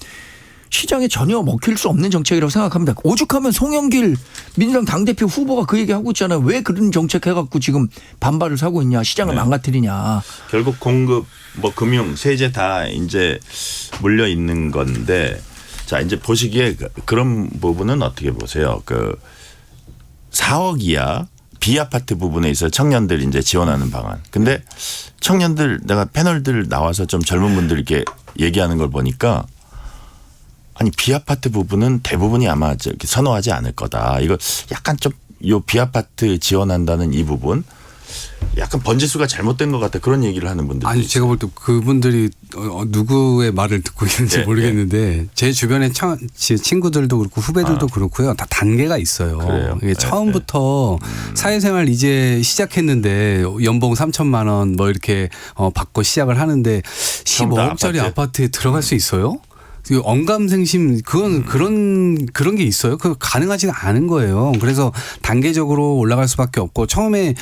시장에 전혀 먹힐 수 없는 정책이라고 생각합니다. 오죽하면 송영길 민주당 당대표 후보가 그 얘기하고 있잖아요. 왜 그런 정책 해갖고 지금 반발을 사고 있냐. 시장을 네. 망가뜨리냐. 결국 공급 금융 세제 다 이제 물려 있는 건데 자, 이제 보시기에 그런 부분은 어떻게 보세요? 4억 이하 비아파트 부분에 있어 청년들 이제 지원하는 방안. 근데 청년들 내가 패널들 나와서 좀 젊은 분들 이렇게 얘기하는 걸 보니까 아니 비아파트 부분은 대부분이 아마 이렇게 선호하지 않을 거다. 이거 약간 좀 요 비아파트 지원한다는 이 부분 약간 번지수가 잘못된 것 같다 그런 얘기를 하는 분들. 아니 제가 볼 때 그분들이 누구의 말을 듣고 있는지 네, 모르겠는데 제 주변에 친구들도 그렇고 후배들도 그렇고요. 다 단계가 있어요. 그래요? 이게 처음부터 사회생활 이제 시작했는데 연봉 3천만 원 뭐 이렇게 받고 시작을 하는데 15억짜리 아파트에 들어갈 수 있어요? 그 언감생심 그건 그런 게 있어요. 그 가능하지가 않은 거예요. 그래서 단계적으로 올라갈 수밖에 없고 처음에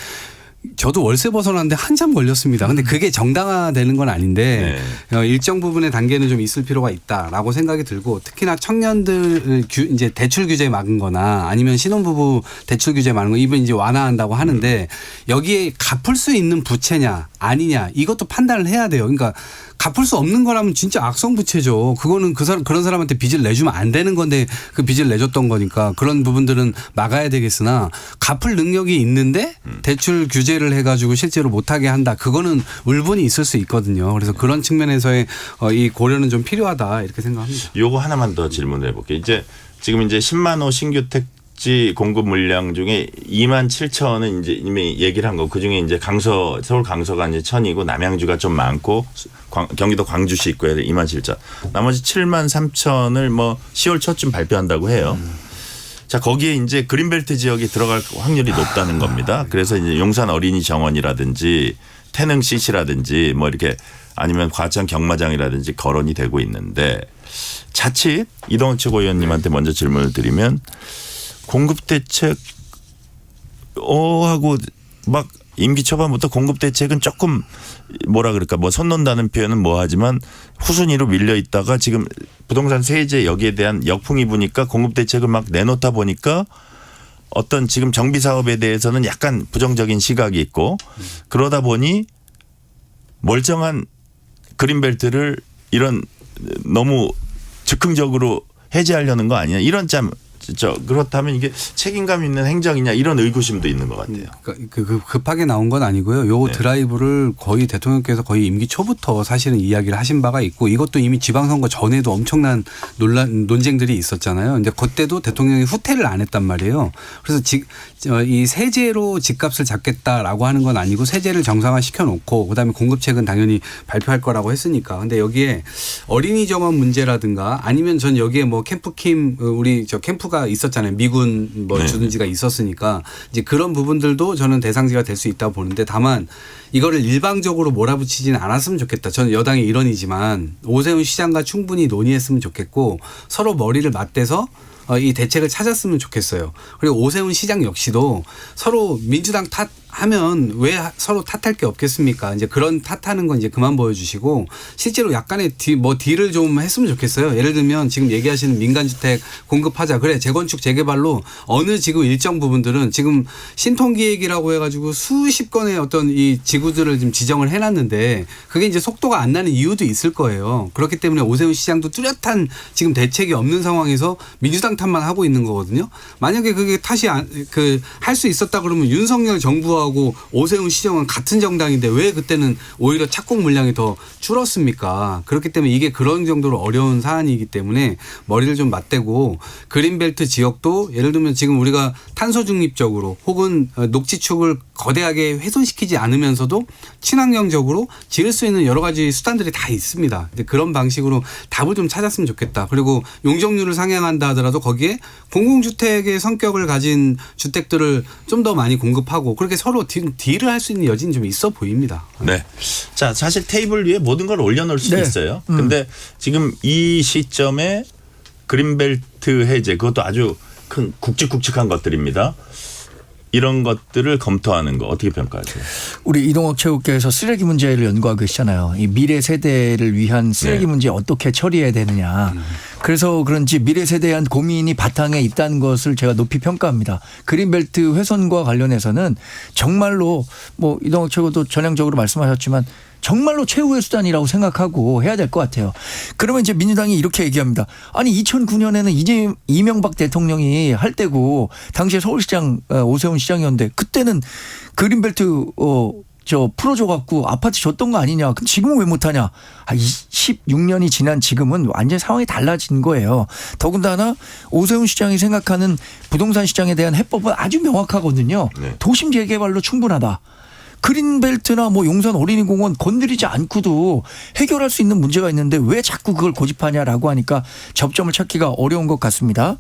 저도 월세 벗어났는데 한참 걸렸습니다. 근데 그게 정당화되는 건 아닌데 일정 부분의 단계는 좀 있을 필요가 있다라고 생각이 들고 특히나 청년들 이제 대출 규제 막은 거나 아니면 신혼부부 대출 규제 막은 거 이번 이제 완화한다고 하는데 여기에 갚을 수 있는 부채냐 아니냐 이것도 판단을 해야 돼요. 그러니까 갚을 수 없는 거라면 진짜 악성 부채죠. 그거는 그런 사람한테 빚을 내주면 안 되는 건데 그 빚을 내줬던 거니까 그런 부분들은 막아야 되겠으나 갚을 능력이 있는데 대출 규제를 해가지고 실제로 못하게 한다. 그거는 울분이 있을 수 있거든요. 그래서 그런 측면에서의 이 고려는 좀 필요하다 이렇게 생각합니다. 요거 하나만 더 질문해 볼게요. 지금 이제 10만 호 신규 택지 공급 물량 중에 2만 7천은 이제 이미 얘기를 한 거. 그 중에 이제 서울 강서가 이제 1,000이고 남양주가 좀 많고 경기도 광주시 있고요. 2만 7천. 나머지 7만 3천을 뭐 10월 초쯤 발표한다고 해요. 자, 거기에 이제 그린벨트 지역이 들어갈 확률이 높다는 겁니다. 그래서 이제 용산 어린이 정원이라든지 태릉 CC라든지 뭐 이렇게 아니면 과천 경마장이라든지 거론이 되고 있는데 자칫 이동학 최고위원님한테 먼저 질문을 드리면 공급 대책 하고 막 임기 초반부터 공급 대책은 조금 뭐라 그럴까 뭐 손 놓는다는 표현은 뭐하지만 후순위로 밀려 있다가 지금 부동산 세제 여기에 대한 역풍이 부니까 공급 대책을 막 내놓다 보니까 어떤 지금 정비 사업에 대해서는 약간 부정적인 시각이 있고 그러다 보니 멀쩡한 그린벨트를 이런 너무 즉흥적으로 해제하려는 거 아니냐 이런 그렇다면 이게 책임감 있는 행정이냐 이런 의구심도 있는 것 같아요. 그러니까 급하게 나온 건 아니고요. 요 드라이브를 거의 대통령께서 거의 임기 초부터 사실은 이야기를 하신 바가 있고 이것도 이미 지방선거 전에도 엄청난 논쟁들이 있었잖아요. 이제 그때도 대통령이 후퇴를 안 했단 말이에요. 그래서 이 세제로 집값을 잡겠다라고 하는 건 아니고 세제를 정상화 시켜놓고 그다음에 공급책은 당연히 발표할 거라고 했으니까. 근데 여기에 어린이 정원 문제라든가 아니면 전 여기에 뭐 캠프킴 우리 캠프가 있었잖아요. 미군 뭐 주둔지가 있었으니까 이제 그런 부분들도 저는 대상지가 될 수 있다고 보는데 다만 이거를 일방적으로 몰아붙이지는 않았으면 좋겠다. 저는 여당의 일원이지만 오세훈 시장과 충분히 논의했으면 좋겠고 서로 머리를 맞대서 이 대책을 찾았으면 좋겠어요. 그리고 오세훈 시장 역시도 서로 민주당 탓하면 왜 서로 탓할 게 없겠습니까? 이제 그런 탓하는 건 이제 그만 보여주시고 실제로 약간의 딜을 좀 했으면 좋겠어요. 예를 들면 지금 얘기하시는 민간주택 공급하자. 그래 재건축 재개발로 어느 지구 일정 부분들은 지금 신통기획이라고 해가지고 수십 건의 어떤 이 지구들을 지금 지정을 해놨는데 그게 이제 속도가 안 나는 이유도 있을 거예요. 그렇기 때문에 오세훈 시장도 뚜렷한 지금 대책이 없는 상황에서 민주당 탓만 하고 있는 거거든요. 만약에 그게 탓이 할 수 있었다 그러면 윤석열 정부하고 오세훈 시장은 같은 정당인데 왜 그때는 오히려 착공 물량이 더 줄었습니까? 그렇기 때문에 이게 그런 정도로 어려운 사안이기 때문에 머리를 좀 맞대고 그린벨트 지역도 예를 들면 지금 우리가 탄소 중립적으로 혹은 녹지축을 거대하게 훼손시키지 않으면서도 친환경적으로 지을 수 있는 여러 가지 수단들이 다 있습니다. 그런 방식으로 답을 좀 찾았으면 좋겠다. 그리고 용적률을 상향한다 하더라도 거기에 공공주택의 성격을 가진 주택들을 좀 더 많이 공급하고 그렇게 서로 딜을 할 수 있는 여지는 좀 있어 보입니다. 네. 자, 사실 테이블 위에 모든 걸 올려놓을 수도 있어요. 근데 지금 이 시점에 그린벨트 해제 그것도 아주 큰 굵직굵직한 것들입니다. 이런 것들을 검토하는 거 어떻게 평가하세요? 우리 이동학 최고께서 쓰레기 문제를 연구하고 계시잖아요. 이 미래 세대를 위한 쓰레기 문제 어떻게 처리해야 되느냐. 그래서 그런지 미래 세대에 대한 고민이 바탕에 있다는 것을 제가 높이 평가합니다. 그린벨트 훼손과 관련해서는 정말로 뭐 이동학 최고도 전향적으로 말씀하셨지만 정말로 최후의 수단이라고 생각하고 해야 될 것 같아요. 그러면 이제 민주당이 이렇게 얘기합니다. 아니 2009년에는 이제 이명박 대통령이 할 때고 당시에 서울시장 오세훈 시장이었는데 그때는 그린벨트 풀어줘 갖고 아파트 줬던 거 아니냐. 그럼 지금은 왜 못하냐. 16년이 지난 지금은 완전히 상황이 달라진 거예요. 더군다나 오세훈 시장이 생각하는 부동산 시장에 대한 해법은 아주 명확하거든요. 도심 재개발로 충분하다. 그린벨트나 뭐 용산 어린이공원 건드리지 않고도 해결할 수 있는 문제가 있는데 왜 자꾸 그걸 고집하냐라고 하니까 접점을 찾기가 어려운 것 같습니다.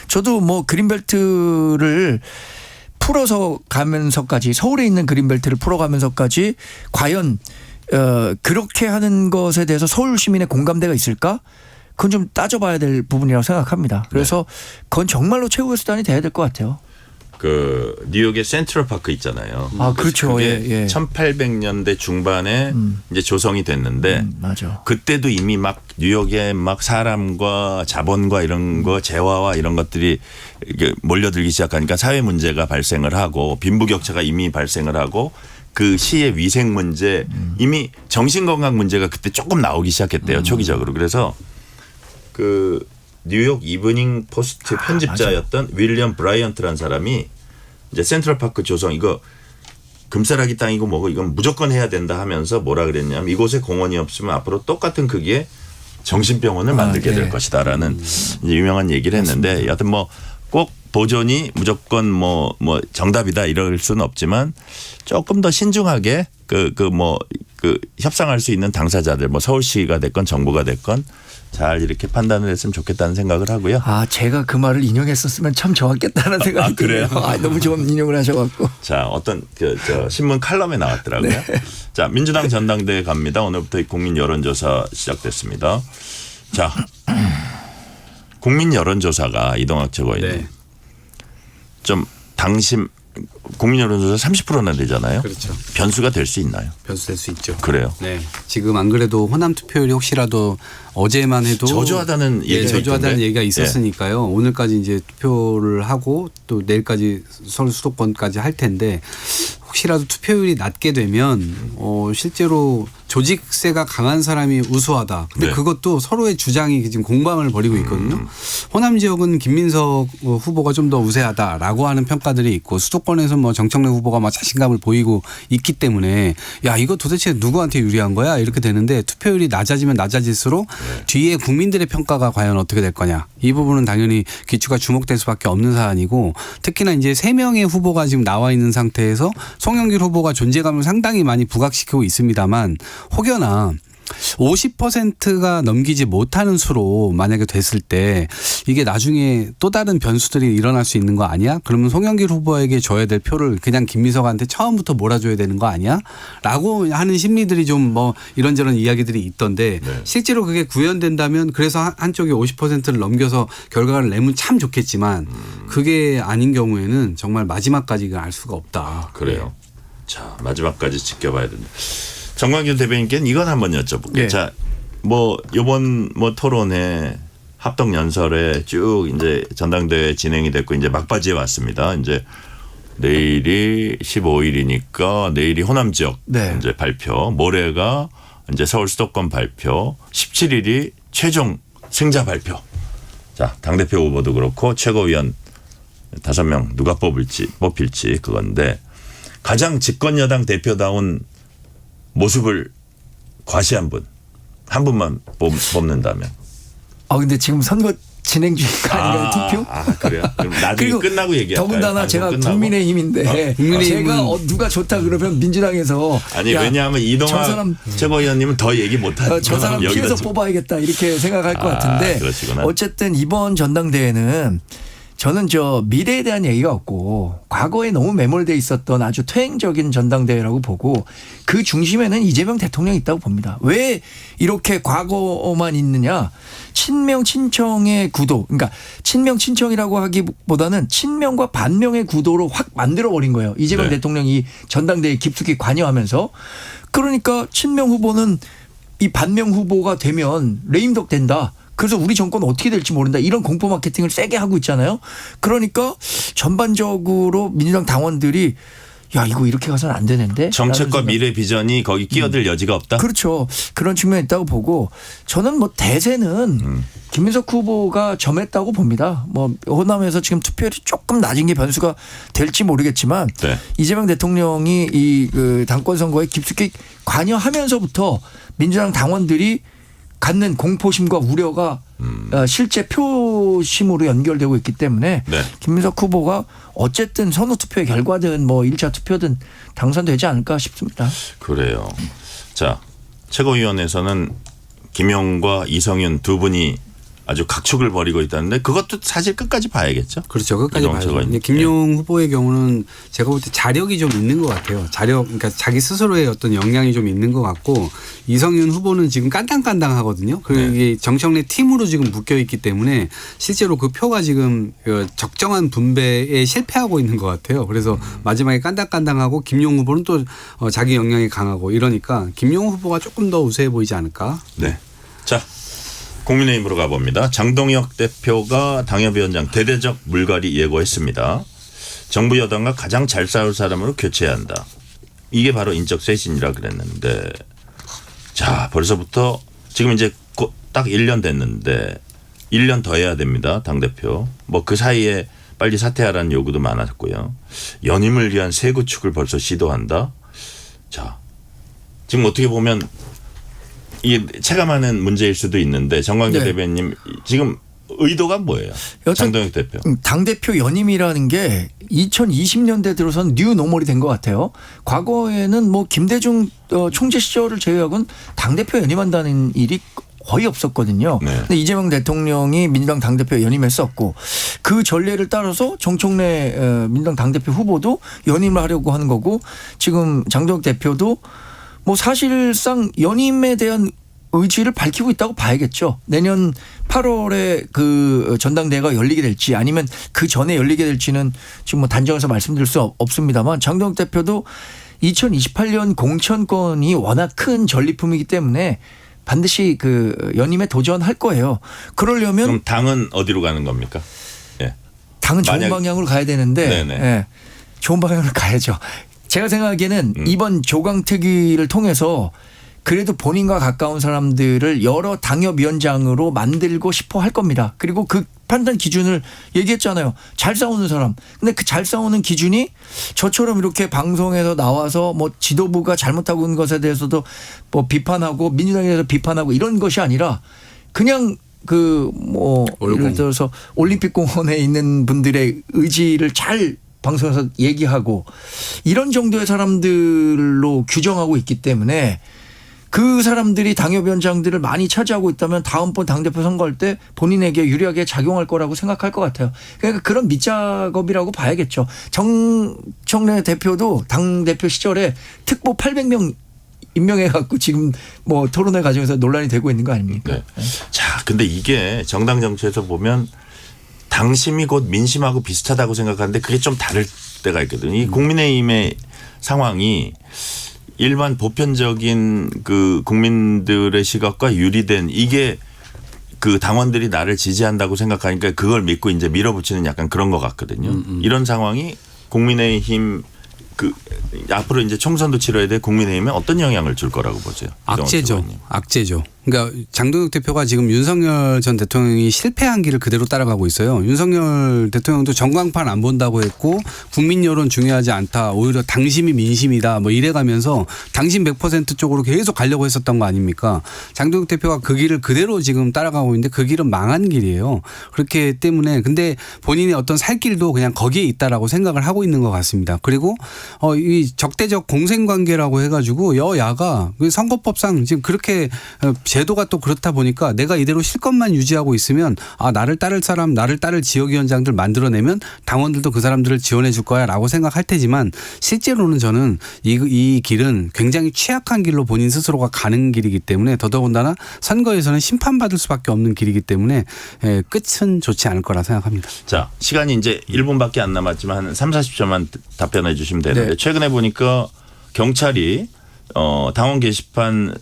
저도 뭐 그린벨트를 풀어서 가면서까지 서울에 있는 그린벨트를 풀어가면서까지 과연 그렇게 하는 것에 대해서 서울 시민의 공감대가 있을까? 그건 좀 따져봐야 될 부분이라고 생각합니다. 그래서 그건 정말로 최후의 수단이 돼야 될 것 같아요. 그 뉴욕의 센트럴파크 있잖아요. 아, 그렇죠. 그게 예, 예. 1800년대 중반에 이제 조성이 됐는데 맞아. 그때도 이미 막 뉴욕에 막 사람과 자본과 이런 거 재화와 이런 것들이 이게 몰려들기 시작하니까 사회 문제가 발생을 하고 빈부격차가 이미 발생을 하고 그 시의 위생 문제 이미 정신건강 문제가 그때 조금 나오기 시작했대요. 초기적으로. 그래서 그 뉴욕 이브닝 포스트 편집자였던 윌리엄 브라이언트라는 사람이 이제 센트럴파크 조성 이거 금싸라기 땅이고 뭐고 이건 무조건 해야 된다 하면서 뭐라 그랬냐면 이곳에 공원이 없으면 앞으로 똑같은 크기의 정신병원을 만들게 될 것이다라는 이제 유명한 얘기를 했는데 여하튼 뭐 꼭 보존이 무조건 뭐 정답이다 이럴 수는 없지만 조금 더 신중하게 그 협상할 수 있는 당사자들 뭐 서울시가 됐건 정부가 됐건 잘 이렇게 판단을 했으면 좋겠다는 생각을 하고요. 아, 제가 그 말을 인용했었으면 참 좋았겠다는 생각이 그래요? 드네요. 아, 너무 좋은 인용을 하셔갖고. 자, 어떤 저 신문 칼럼에 나왔더라고요. 자, 민주당 전당대회 갑니다. 오늘부터 국민 여론조사 시작됐습니다. 자, 국민 여론조사가 이동학 최고위원 네. 좀 당심 국민 여론조사 30%나 되잖아요. 그렇죠. 변수가 될 수 있나요? 변수될 수 있죠. 그래요. 네. 지금 안 그래도 호남 투표율이 혹시라도 어제만 해도 저조하다는 얘기가 저조하다는 있던데. 얘기가 있었으니까요. 오늘까지 이제 투표를 하고 또 내일까지 서울 수도권까지 할 텐데 혹시라도 투표율이 낮게 되면 실제로 조직세가 강한 사람이 우수하다. 근데 네. 그것도 서로의 주장이 지금 공방을 벌이고 있거든요. 호남 지역은 김민석 후보가 좀 더 우세하다라고 하는 평가들이 있고 수도권에서 뭐 정청래 후보가 막 자신감을 보이고 있기 때문에 야 이거 도대체 누구한테 유리한 거야 이렇게 되는데 투표율이 낮아지면 낮아질수록 뒤에 국민들의 평가가 과연 어떻게 될 거냐 이 부분은 당연히 귀추가 주목될 수밖에 없는 사안이고 특히나 이제 3명의 후보가 지금 나와 있는 상태에서 송영길 후보가 존재감을 상당히 많이 부각시키고 있습니다만 혹여나 50%가 넘기지 못하는 수로 만약에 됐을 때 이게 나중에 또 다른 변수들이 일어날 수 있는 거 아니야? 그러면 송영길 후보에게 줘야 될 표를 그냥 김민석한테 처음부터 몰아줘야 되는 거 아니야? 라고 하는 심리들이 좀 뭐 이런저런 이야기들이 있던데 네. 실제로 그게 구현된다면 그래서 한쪽이 50%를 넘겨서 결과를 내면 참 좋겠지만 그게 아닌 경우에는 정말 마지막까지 알 수가 없다. 그래요. 자, 마지막까지 지켜봐야 된다. 정광규 대변인께는 이건 한번 여쭤볼게요. 네. 자, 뭐 이번 뭐 토론회 합동 연설에 쭉 이제 전당대회 진행이 됐고 이제 막바지에 왔습니다. 이제 내일이 15일이니까 내일이 호남 지역 네. 이제 발표, 모레가 이제 서울 수도권 발표, 17일이 최종 승자 발표. 자, 당대표 후보도 그렇고 최고위원 5명 누가 뽑힐지 그건데 가장 집권 여당 대표다운 모습을 과시한 분 한 분만 뽑는다면. 아, 근데 지금 선거 진행 중인가 아닌가요? 투표? 아, 그래요? 그럼 나중에 끝나고 얘기할까요? 더군다나 제가 끝나고? 국민의힘인데 제가 누가 좋다 그러면 민주당에서 아니 야, 왜냐하면 저 이동학 사람 최고위원님은 더 얘기 못하니까 저 사람 피해서 뽑아야겠다 이렇게 생각할 것 같은데 그러시구나. 어쨌든 이번 전당대회는 저는 저 미래에 대한 얘기가 없고 과거에 너무 매몰돼 있었던 아주 퇴행적인 전당대회라고 보고 그 중심에는 이재명 대통령이 있다고 봅니다. 왜 이렇게 과거만 있느냐. 친명 친청의 구도 그러니까 친명 친청이라고 하기보다는 친명과 반명의 구도로 확 만들어버린 거예요. 이재명 네. 대통령이 전당대회에 깊숙이 관여하면서 그러니까 친명 후보는 이 반명 후보가 되면 레임덕 된다. 그래서 우리 정권 어떻게 될지 모른다. 이런 공포 마케팅을 세게 하고 있잖아요. 그러니까 전반적으로 민주당 당원들이 야 이거 이렇게 가서는 안 되는데. 정책과 미래 비전이 거기 끼어들 여지가 없다. 그렇죠. 그런 측면이 있다고 보고 저는 뭐 대세는 김민석 후보가 점했다고 봅니다. 뭐 호남에서 지금 투표율이 조금 낮은 게 변수가 될지 모르겠지만 네. 이재명 대통령이 이 그 당권 선거에 깊숙이 관여하면서부터 민주당 당원들이 갖는 공포심과 우려가 실제 표심으로 연결되고 있기 때문에 네. 김민석 후보가 어쨌든 선호투표의 결과든 뭐 1차 투표든 당선되지 않을까 싶습니다. 그래요. 자, 최고위원회에서는 김용과 이성윤 두 분이 아주 각축을 벌이고 있다는데 그것도 사실 끝까지 봐야겠죠. 그렇죠. 끝까지 이동철 봐야죠. 근데 의원님. 김용 후보의 경우는 제가 볼 때 자력이 좀 있는 것 같아요. 그러니까 자기 스스로의 어떤 역량이 좀 있는 것 같고 이성윤 후보는 지금 깐당깐당하거든요. 그리고 이게 정청래 팀으로 지금 묶여 있기 때문에 실제로 그 표가 지금 적정한 분배에 실패하고 있는 것 같아요. 그래서 마지막에 깐당깐당하고 김용 후보는 또 자기 역량이 강하고 이러니까 김용 후보가 조금 더 우세해 보이지 않을까. 네. 자, 국민의힘으로 가봅니다. 장동혁 대표가 당협위원장 대대적 물갈이 예고했습니다. 정부 여당과 가장 잘 싸울 사람으로 교체해야 한다. 이게 바로 인적 쇄신이라 그랬는데 자 벌써부터 지금 이제 곧 딱 1년 됐는데 1년 더 해야 됩니다. 당대표. 뭐 그 사이에 빨리 사퇴하라는 요구도 많았고요. 연임을 위한 새 구축을 벌써 시도한다. 자 지금 어떻게 보면 이게 체감하는 문제일 수도 있는데 정광재 네. 대변인 지금 의도가 뭐예요? 여튼 장동혁 대표. 당대표 연임이라는 게 2020년대 들어선 뉴 노멀이 된 것 같아요. 과거에는 뭐 김대중 총재 시절을 제외하고는 당대표 연임한다는 일이 거의 없었거든요. 네. 근데 이재명 대통령이 민주당 당대표 연임했었고 그 전례를 따라서 정청래 민주당 당대표 후보도 연임을 하려고 하는 거고 지금 장동혁 대표도 뭐 사실상 연임에 대한 의지를 밝히고 있다고 봐야겠죠. 내년 8월에 그 전당대회가 열리게 될지 아니면 그 전에 열리게 될지는 지금 뭐 단정해서 말씀드릴 수 없습니다만 장동혁 대표도 2028년 공천권이 워낙 큰 전리품이기 때문에 반드시 그 연임에 도전할 거예요. 그러려면 그럼 당은 어디로 가는 겁니까? 예. 당은 좋은 만약- 방향으로 가야 되는데 네네. 예, 좋은 방향으로 가야죠. 제가 생각하기에는 이번 조강특위를 통해서 그래도 본인과 가까운 사람들을 여러 당협위원장으로 만들고 싶어 할 겁니다. 그리고 그 판단 기준을 얘기했잖아요. 잘 싸우는 사람. 근데 그 잘 싸우는 기준이 저처럼 이렇게 방송에서 나와서 뭐 지도부가 잘못하고 있는 것에 대해서도 뭐 비판하고 민주당에 대해서 비판하고 이런 것이 아니라 그냥 그 뭐 예를 들어서 올림픽 공원에 있는 분들의 의지를 잘 방송에서 얘기하고 이런 정도의 사람들로 규정하고 있기 때문에 그 사람들이 당협위원장들을 많이 차지하고 있다면 다음번 당대표 선거할 때 본인에게 유리하게 작용할 거라고 생각할 것 같아요. 그러니까 그런 밑작업이라고 봐야겠죠. 정청래 대표도 당대표 시절에 특보 800명 임명해갖고 지금 뭐 토론회 과정에서 논란이 되고 있는 거 아닙니까? 네. 자, 근데 이게 정당 정치에서 보면 당심이 곧 민심하고 비슷하다고 생각하는데 그게 좀 다를 때가 있거든요. 이 국민의힘의 상황이 일반 보편적인 그 국민들의 시각과 유리된 이게 그 당원들이 나를 지지한다고 생각하니까 그걸 믿고 이제 밀어붙이는 약간 그런 것 같거든요. 이런 상황이 국민의힘 그 앞으로 이제 총선도 치러야 돼 국민의힘에 어떤 영향을 줄 거라고 보세요? 악재죠. 악재죠. 그러니까 장동혁 대표가 지금 윤석열 전 대통령이 실패한 길을 그대로 따라가고 있어요. 윤석열 대통령도 전광판 안 본다고 했고 국민 여론 중요하지 않다. 오히려 당심이 민심이다. 뭐 이래가면서 당심 100% 쪽으로 계속 가려고 했었던 거 아닙니까? 장동혁 대표가 그 길을 그대로 지금 따라가고 있는데 그 길은 망한 길이에요. 그렇기 때문에 근데 본인의 어떤 살 길도 그냥 거기에 있다라고 생각을 하고 있는 것 같습니다. 그리고 이 적대적 공생관계라고 해가지고 여야가 선거법상 지금 그렇게 제도가 또 그렇다 보니까 내가 이대로 실컷만 유지하고 있으면 아 나를 따를 사람 나를 따를 지역위원장들 만들어내면 당원들도 그 사람들을 지원해 줄 거야 라고 생각할 테지만 실제로는 저는 이 길은 굉장히 취약한 길로 본인 스스로가 가는 길이기 때문에 더더군다나 선거에서는 심판받을 수밖에 없는 길이기 때문에 끝은 좋지 않을 거라 생각합니다. 자, 시간이 이제 1분밖에 안 남았지만 한 3, 40초만 답변해 주시면 되는데 네. 최근에 보니까 경찰이 당원 게시판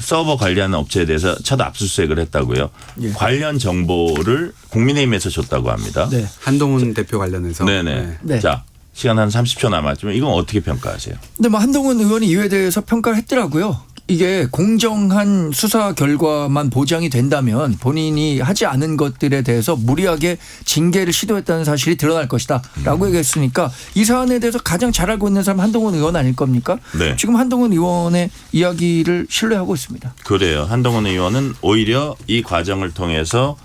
서버 관리하는 업체에 대해서 첫 압수수색을 했다고요. 예. 관련 정보를 국민의힘에서 줬다고 합니다. 네. 한동훈 대표 관련해서. 네네. 네. 자, 시간 한 30초 남았지만 이건 어떻게 평가하세요? 근데 뭐 한동훈 의원이 이에 대해서 평가를 했더라고요. 이게 공정한 수사 결과만 보장이 된다면 본인이 하지 않은 것들에 대해서 무리하게 징계를 시도했다는 사실이 드러날 것이다 라고 얘기했으니까 이 사안에 대해서 가장 잘 알고 있는 사람 한동훈 의원 아닐 겁니까? 네. 지금 한동훈 의원의 이야기를 신뢰하고 있습니다. 그래요. 한동훈 의원은 오히려 이 과정을 통해서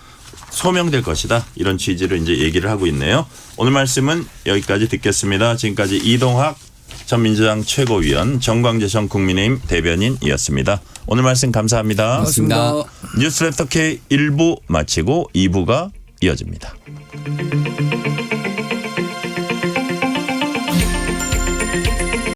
소명될 것이다. 이런 취지로 이제 얘기를 하고 있네요. 오늘 말씀은 여기까지 듣겠습니다. 지금까지 이동학 전 민주당 최고위원, 정광재 전 국민의힘 대변인이었습니다. 오늘 말씀 감사합니다. 고맙습니다. 뉴스레터 K 1부 마치고 2부가 이어집니다.